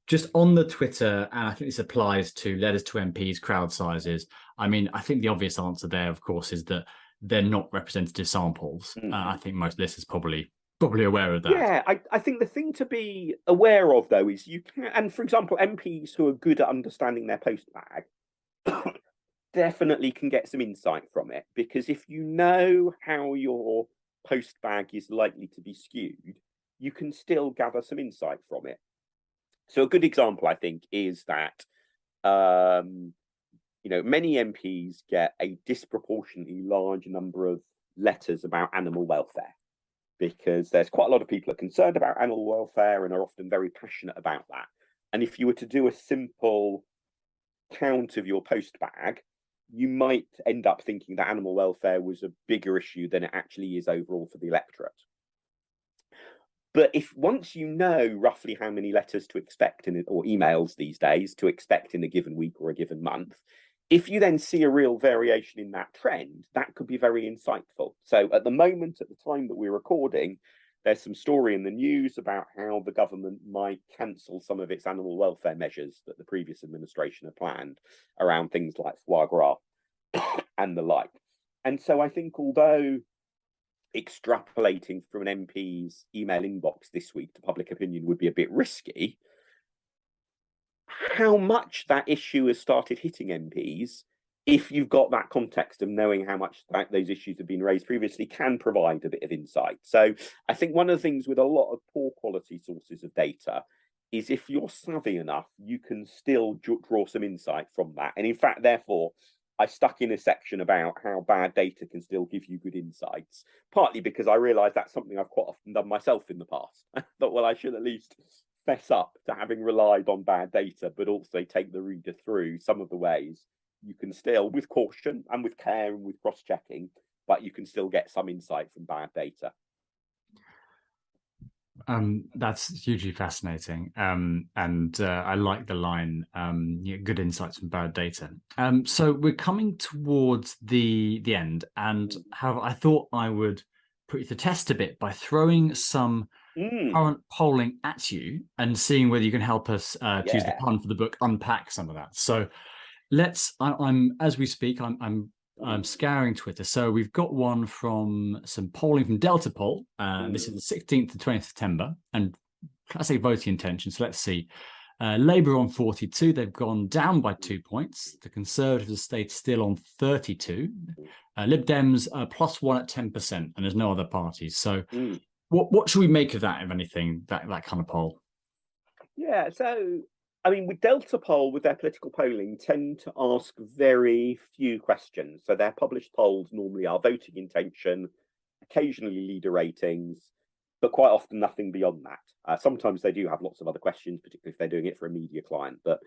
Just on the Twitter, and I think this applies to letters to MPs, crowd sizes. I mean, I think the obvious answer there, of course, is that they're not representative samples. I think most listeners probably aware of that. Yeah, I think the thing to be aware of, though, is you can, and for example, MPs who are good at understanding their post bag definitely can get some insight from it, because if you know how your post bag is likely to be skewed, you can still gather some insight from it. So a good example, I think, is that many MPs get a disproportionately large number of letters about animal welfare, because there's quite a lot of people who are concerned about animal welfare and are often very passionate about that. And if you were to do a simple count of your post bag, you might end up thinking that animal welfare was a bigger issue than it actually is overall for the electorate. But if once you know roughly how many letters to expect or emails these days to expect in a given week or a given month, if you then see a real variation in that trend, that could be very insightful. So at the moment, at the time that we're recording, there's some story in the news about how the government might cancel some of its animal welfare measures that the previous administration had planned around things like foie gras and the like. And so I think although extrapolating from an MP's email inbox this week to public opinion would be a bit risky, how much that issue has started hitting MPs, if you've got that context of knowing how much those issues have been raised previously, can provide a bit of insight. So I think one of the things with a lot of poor quality sources of data is if you're savvy enough, you can still draw some insight from that. And in fact, therefore, I stuck in a section about how bad data can still give you good insights, partly because I realised that's something I've quite often done myself in the past. I thought, well, I should at least fess up to having relied on bad data, but also take the reader through some of the ways you can still, with caution and with care and with cross-checking, but you can still get some insight from bad data. That's hugely fascinating, and I like the line, good insights from bad data. So we're coming towards the end, and however, I thought I would put you to the test a bit by throwing some current polling at you and seeing whether you can help us, choose the pun for the book, unpack some of that. So let's. I'm as we speak, I'm scouring Twitter. So we've got one from some polling from Delta Poll. This is the 16th to 20th September. And I say voting intention. So let's see. Labour on 42. They've gone down by 2 points. The Conservatives have stayed still on 32. Lib Dems +1 at 10%. And there's no other parties. So what should we make of that, if anything, that kind of poll? Yeah, so I mean, with Delta Poll, with their political polling, tend to ask very few questions. So their published polls normally are voting intention, occasionally leader ratings, but quite often nothing beyond that. Sometimes they do have lots of other questions, particularly if they're doing it for a media client. But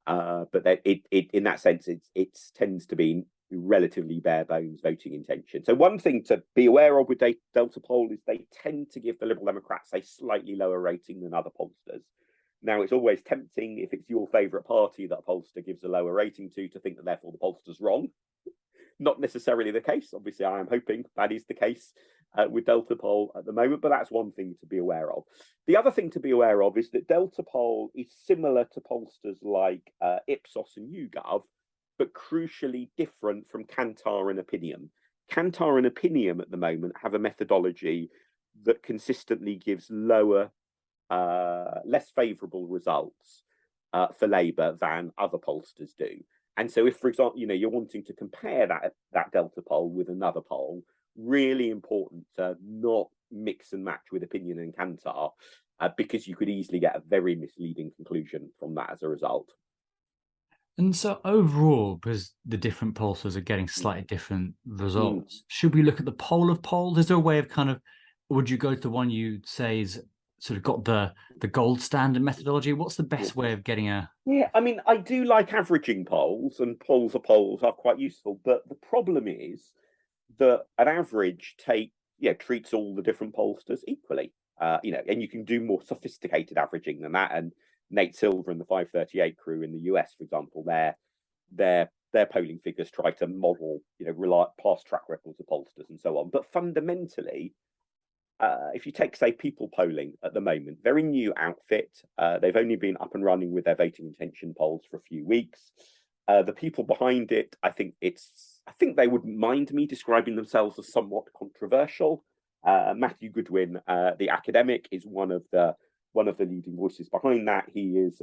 in that sense, it tends to be relatively bare bones voting intention. So one thing to be aware of with Delta Poll is they tend to give the Liberal Democrats a slightly lower rating than other pollsters. Now, it's always tempting, if it's your favourite party that a pollster gives a lower rating to think that therefore the pollster's wrong. Not necessarily the case. Obviously, I am hoping that is the case with Delta Poll at the moment, but that's one thing to be aware of. The other thing to be aware of is that Delta Poll is similar to pollsters like Ipsos and YouGov, but crucially different from Kantar and Opinion. Kantar and Opinion at the moment have a methodology that consistently gives lower, less favourable results for Labour than other pollsters do. And so if, for example, you're wanting to compare that Delta poll with another poll, really important to not mix and match with Opinion and Kantar, because you could easily get a very misleading conclusion from that as a result. And so overall, because the different pollsters are getting slightly different results, should we look at the poll of polls? Is there a way of would you go to the one you say is sort of got the gold standard methodology? What's the best way of getting a... Yeah, I mean, I do like averaging polls, and polls are quite useful. But the problem is that an average treats all the different pollsters equally. And you can do more sophisticated averaging than that. And Nate Silver and the 538 crew in the US, for example, their polling figures try to model, past track records of pollsters and so on. But fundamentally, if you take, say, People polling at the moment, very new outfit. They've only been up and running with their voting intention polls for a few weeks. The people behind it, I think they wouldn't mind me describing themselves as somewhat controversial. Matthew Goodwin, the academic, is one of the leading voices behind that. He is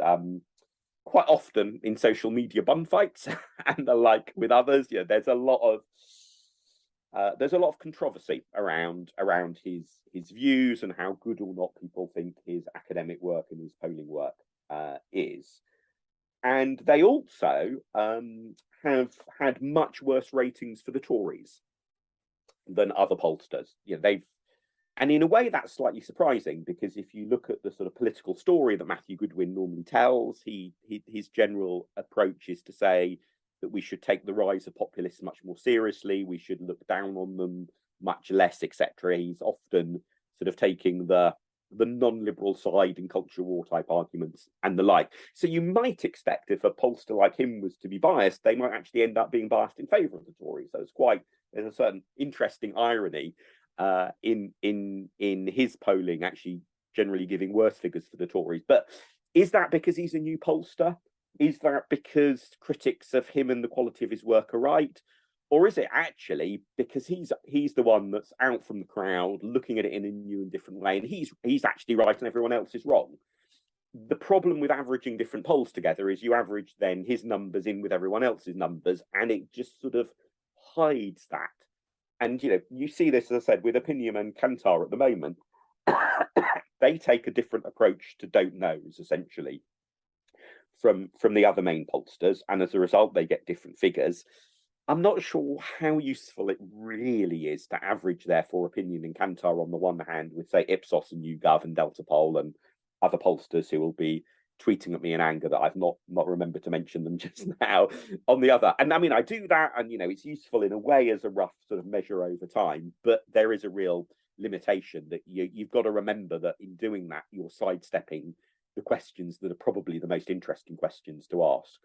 quite often in social media bun fights and the like with others. There's a lot of controversy around his views and how good or not people think his academic work and his polling work is. And they also have had much worse ratings for the Tories than other pollsters. And in a way, that's slightly surprising, because if you look at the sort of political story that Matthew Goodwin normally tells, his general approach is to say that we should take the rise of populists much more seriously, we should look down on them much less, etc. He's often sort of taking the non-liberal side in culture war type arguments and the like. So you might expect, if a pollster like him was to be biased, they might actually end up being biased in favour of the Tories. So there's a certain interesting irony in his polling, actually generally giving worse figures for the Tories. But is that because he's a new pollster? Is that because critics of him and the quality of his work are right? Or is it actually because he's the one that's out from the crowd, looking at it in a new and different way, and he's actually right and everyone else is wrong? The problem with averaging different polls together is you average then his numbers in with everyone else's numbers, and it just sort of hides that. And you see this, as I said, with Opinion and Kantar at the moment. they take a different approach to don't knows, essentially, from the other main pollsters, and as a result, they get different figures. I'm not sure how useful it really is to average, therefore, opinion in Kantar on the one hand with, say, Ipsos and YouGov and Delta Poll and other pollsters who will be tweeting at me in anger that I've not remembered to mention them just now on the other. And I mean, I do that, and it's useful in a way as a rough sort of measure over time, but there is a real limitation that you've got to remember that in doing that, you're sidestepping the questions that are probably the most interesting questions to ask.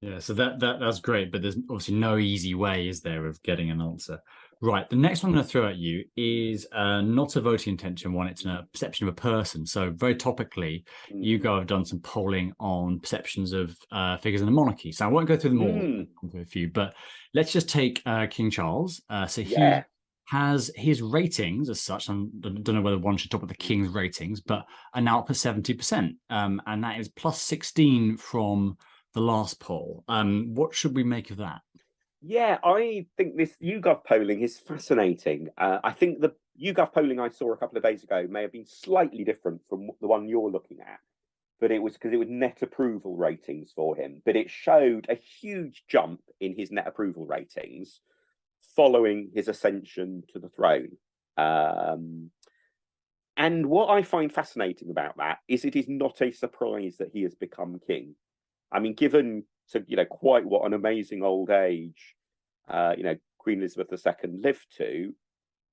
Yeah, so that's great, but there's obviously no easy way, is there, of getting an answer. Right, the next one I'm going to throw at you is not a voting intention one, it's a perception of a person. So very topically, you guys have done some polling on perceptions of figures in the monarchy. So I won't go through them all, I'll go through a few, but let's just take King Charles. He has his ratings as such, I don't know whether one should talk about the King's ratings, but are now up at 70%, and that is plus 16 from the last poll. What should we make of that? Yeah, I think this YouGov polling is fascinating. I think the YouGov polling I saw a couple of days ago may have been slightly different from the one you're looking at, but it was because it was net approval ratings for him. But it showed a huge jump in his net approval ratings following his ascension to the throne. And what I find fascinating about that is it is not a surprise that he has become king. I mean, given quite what an amazing old age, Queen Elizabeth II lived to.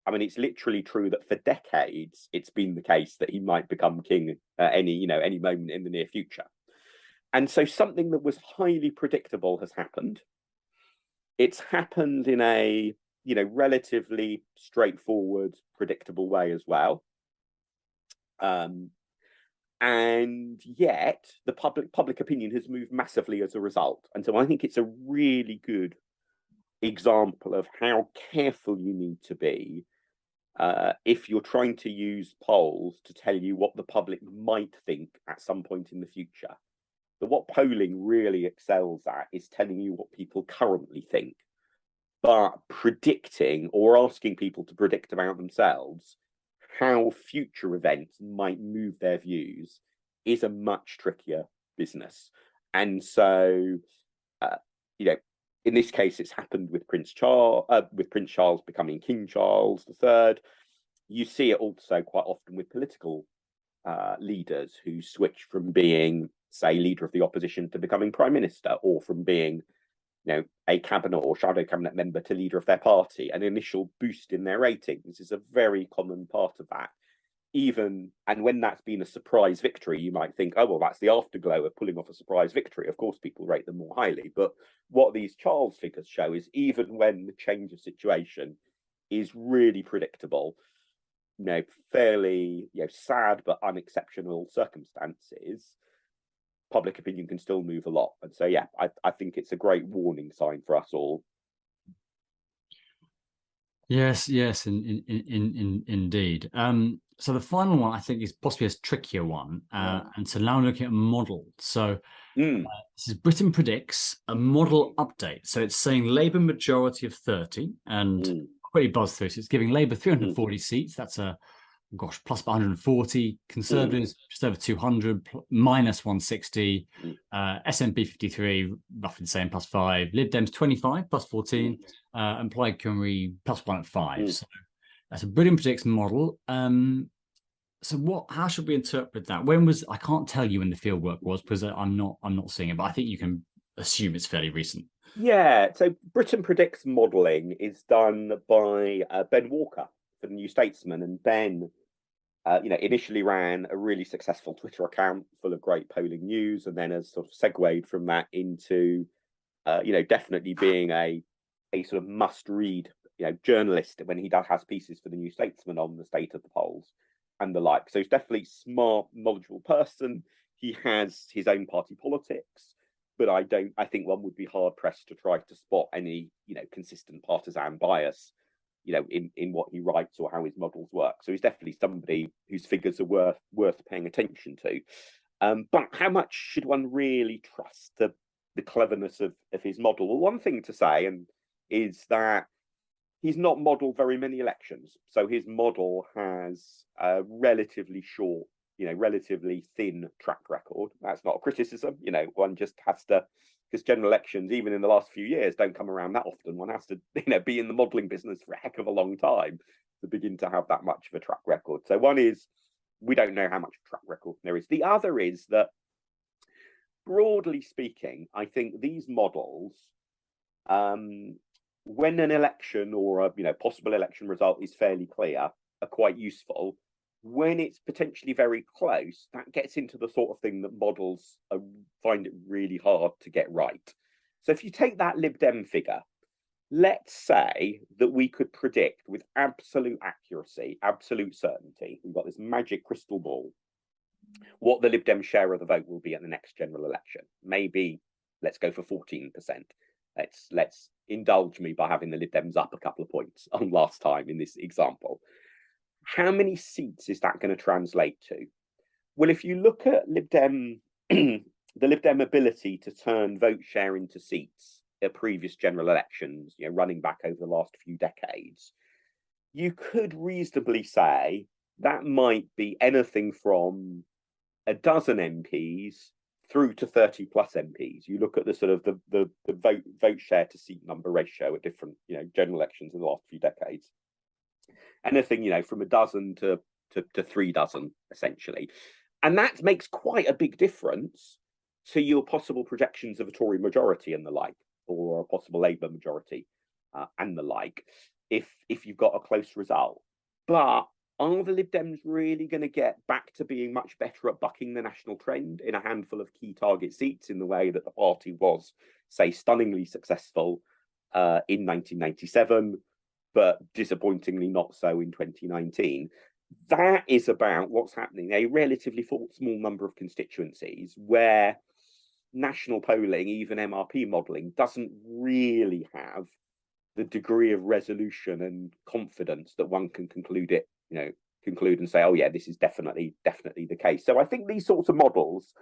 I mean, it's literally true that for decades it's been the case that he might become king at any moment in the near future. And so something that was highly predictable has happened. It's happened in a relatively straightforward, predictable way as well. And yet the public opinion has moved massively as a result. And so I think it's a really good example of how careful you need to be if you're trying to use polls to tell you what the public might think at some point in the future. But what polling really excels at is telling you what people currently think. But predicting or asking people to predict about themselves how future events might move their views is a much trickier business. And so, in this case, it's happened with Prince Charles becoming King Charles III. You see it also quite often with political leaders who switch from being, say, leader of the opposition to becoming prime minister, or from being a cabinet or shadow cabinet member to leader of their party. An initial boost in their ratings is a very common part of that. And when that's been a surprise victory, you might think, oh, well, that's the afterglow of pulling off a surprise victory. Of course, people rate them more highly. But what these Charles figures show is even when the change of situation is really predictable, fairly sad but unexceptional circumstances, public opinion can still move a lot. And so, yeah, I think it's a great warning sign for us all. Yes, indeed. So the final one, I think, is possibly a trickier one. And so now we're looking at model. So this is Britain Predicts, a model update. So it's saying Labour majority of 30, and pretty buzz through. So it's giving Labour 340 seats. That's plus 140, Conservatives just over 200, minus 160, SNP 53, roughly the same, plus 5, Lib Dems 25, plus 14, and Plaid Cymru plus 1 at 5. So that's a Britain Predicts model. So how should we interpret that? I can't tell you when the fieldwork was because I'm not seeing it, but I think you can assume it's fairly recent. Yeah, so Britain Predicts modelling is done by Ben Walker for the New Statesman, and Ben initially ran a really successful Twitter account full of great polling news, and then has sort of segued from that into definitely being a sort of must-read journalist when he has pieces for the New Statesman on the state of the polls and the like. So he's definitely a smart, knowledgeable person. He has his own party politics, but I think one would be hard pressed to try to spot any consistent partisan bias in what he writes or how his models work. So he's definitely somebody whose figures are worth paying attention to. But how much should one really trust the cleverness of his model? Well, one thing to say is that he's not modelled very many elections. So his model has a relatively short, relatively thin track record. That's not a criticism. One just has to, because general elections, even in the last few years, don't come around that often. One has to, be in the modelling business for a heck of a long time to begin to have that much of a track record. So one is, we don't know how much track record there is. The other is that, broadly speaking, I think these models, when an election or a possible election result is fairly clear, are quite useful. When it's potentially very close, that gets into the sort of thing that models find it really hard to get right. So if you take that Lib Dem figure, let's say that we could predict with absolute accuracy, absolute certainty, we've got this magic crystal ball, what the Lib Dem share of the vote will be at the next general election. Maybe let's go for 14%. Let's indulge me by having the Lib Dems up a couple of points on last time in this example. How many seats is that going to translate to? Well, if you look at Lib Dem, the Lib Dem ability to turn vote share into seats at previous general elections, running back over the last few decades, you could reasonably say that might be anything from a dozen MPs through to 30 plus MPs. You look at the sort of the vote share to seat number ratio at different general elections in the last few decades. Anything from a dozen to 3 dozen essentially, and that makes quite a big difference to your possible projections of a Tory majority and the like, or a possible Labour majority and the like, if you've got a close result. But are the Lib Dems really going to get back to being much better at bucking the national trend in a handful of key target seats in the way that the party was, say, stunningly successful in 1997, but disappointingly not so in 2019? That is about what's happening in a relatively small number of constituencies where national polling, even MRP modelling, doesn't really have the degree of resolution and confidence that one can conclude and say, oh yeah, this is definitely the case. So I think these sorts of models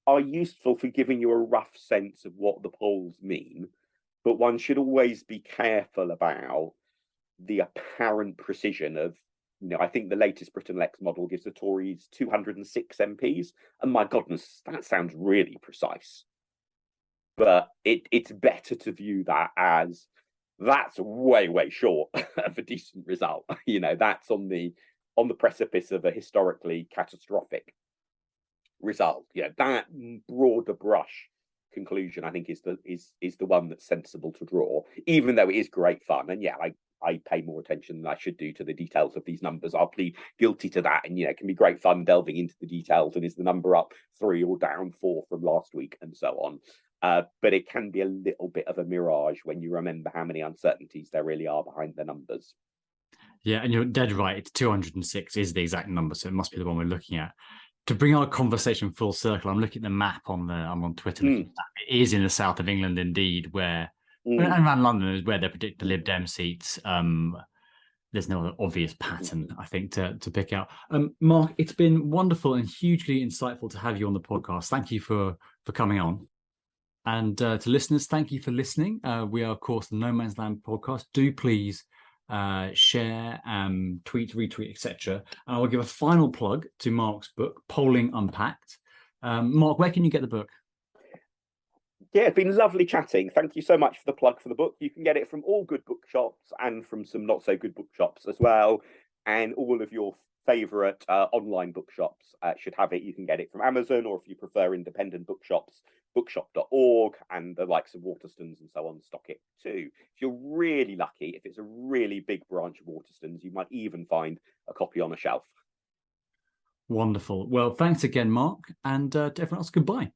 are useful for giving you a rough sense of what the polls mean, but one should always be careful about the apparent precision of, I think the latest Britain Lex model gives the Tories 206 MPs, and my goodness, that sounds really precise. But it's better to view that as that's way short of a decent result. That's on the precipice of a historically catastrophic result. That broader brush conclusion, I think, is the one that's sensible to draw, even though it is great fun. And I pay more attention than I should do to the details of these numbers. I'll plead guilty to that. And it can be great fun delving into the details, and is the number up 3 or down 4 from last week and so on. But it can be a little bit of a mirage when you remember how many uncertainties there really are behind the numbers. Yeah, and you're dead right. It's 206 is the exact number, so it must be the one we're looking at. To bring our conversation full circle, I'm looking at the map I'm on Twitter. It is in the south of England, indeed, where and around London is where they predict the Lib Dem seats. There's no obvious pattern, I think, to pick out. Mark, it's been wonderful and hugely insightful to have you on the podcast. Thank you for coming on. And to listeners, thank you for listening. We are, of course, the No Man's Land podcast. Do please share, tweet, retweet, etc. And I will give a final plug to Mark's book, Polling Unpacked. Mark, where can you get the book? Yeah, it's been lovely chatting. Thank you so much for the plug for the book. You can get it from all good bookshops and from some not so good bookshops as well. And all of your favourite online bookshops should have it. You can get it from Amazon, or if you prefer independent bookshops, bookshop.org, and the likes of Waterstones and so on stock it too. If you're really lucky, if it's a really big branch of Waterstones, you might even find a copy on a shelf. Wonderful. Well, thanks again, Mark, and to everyone else, goodbye.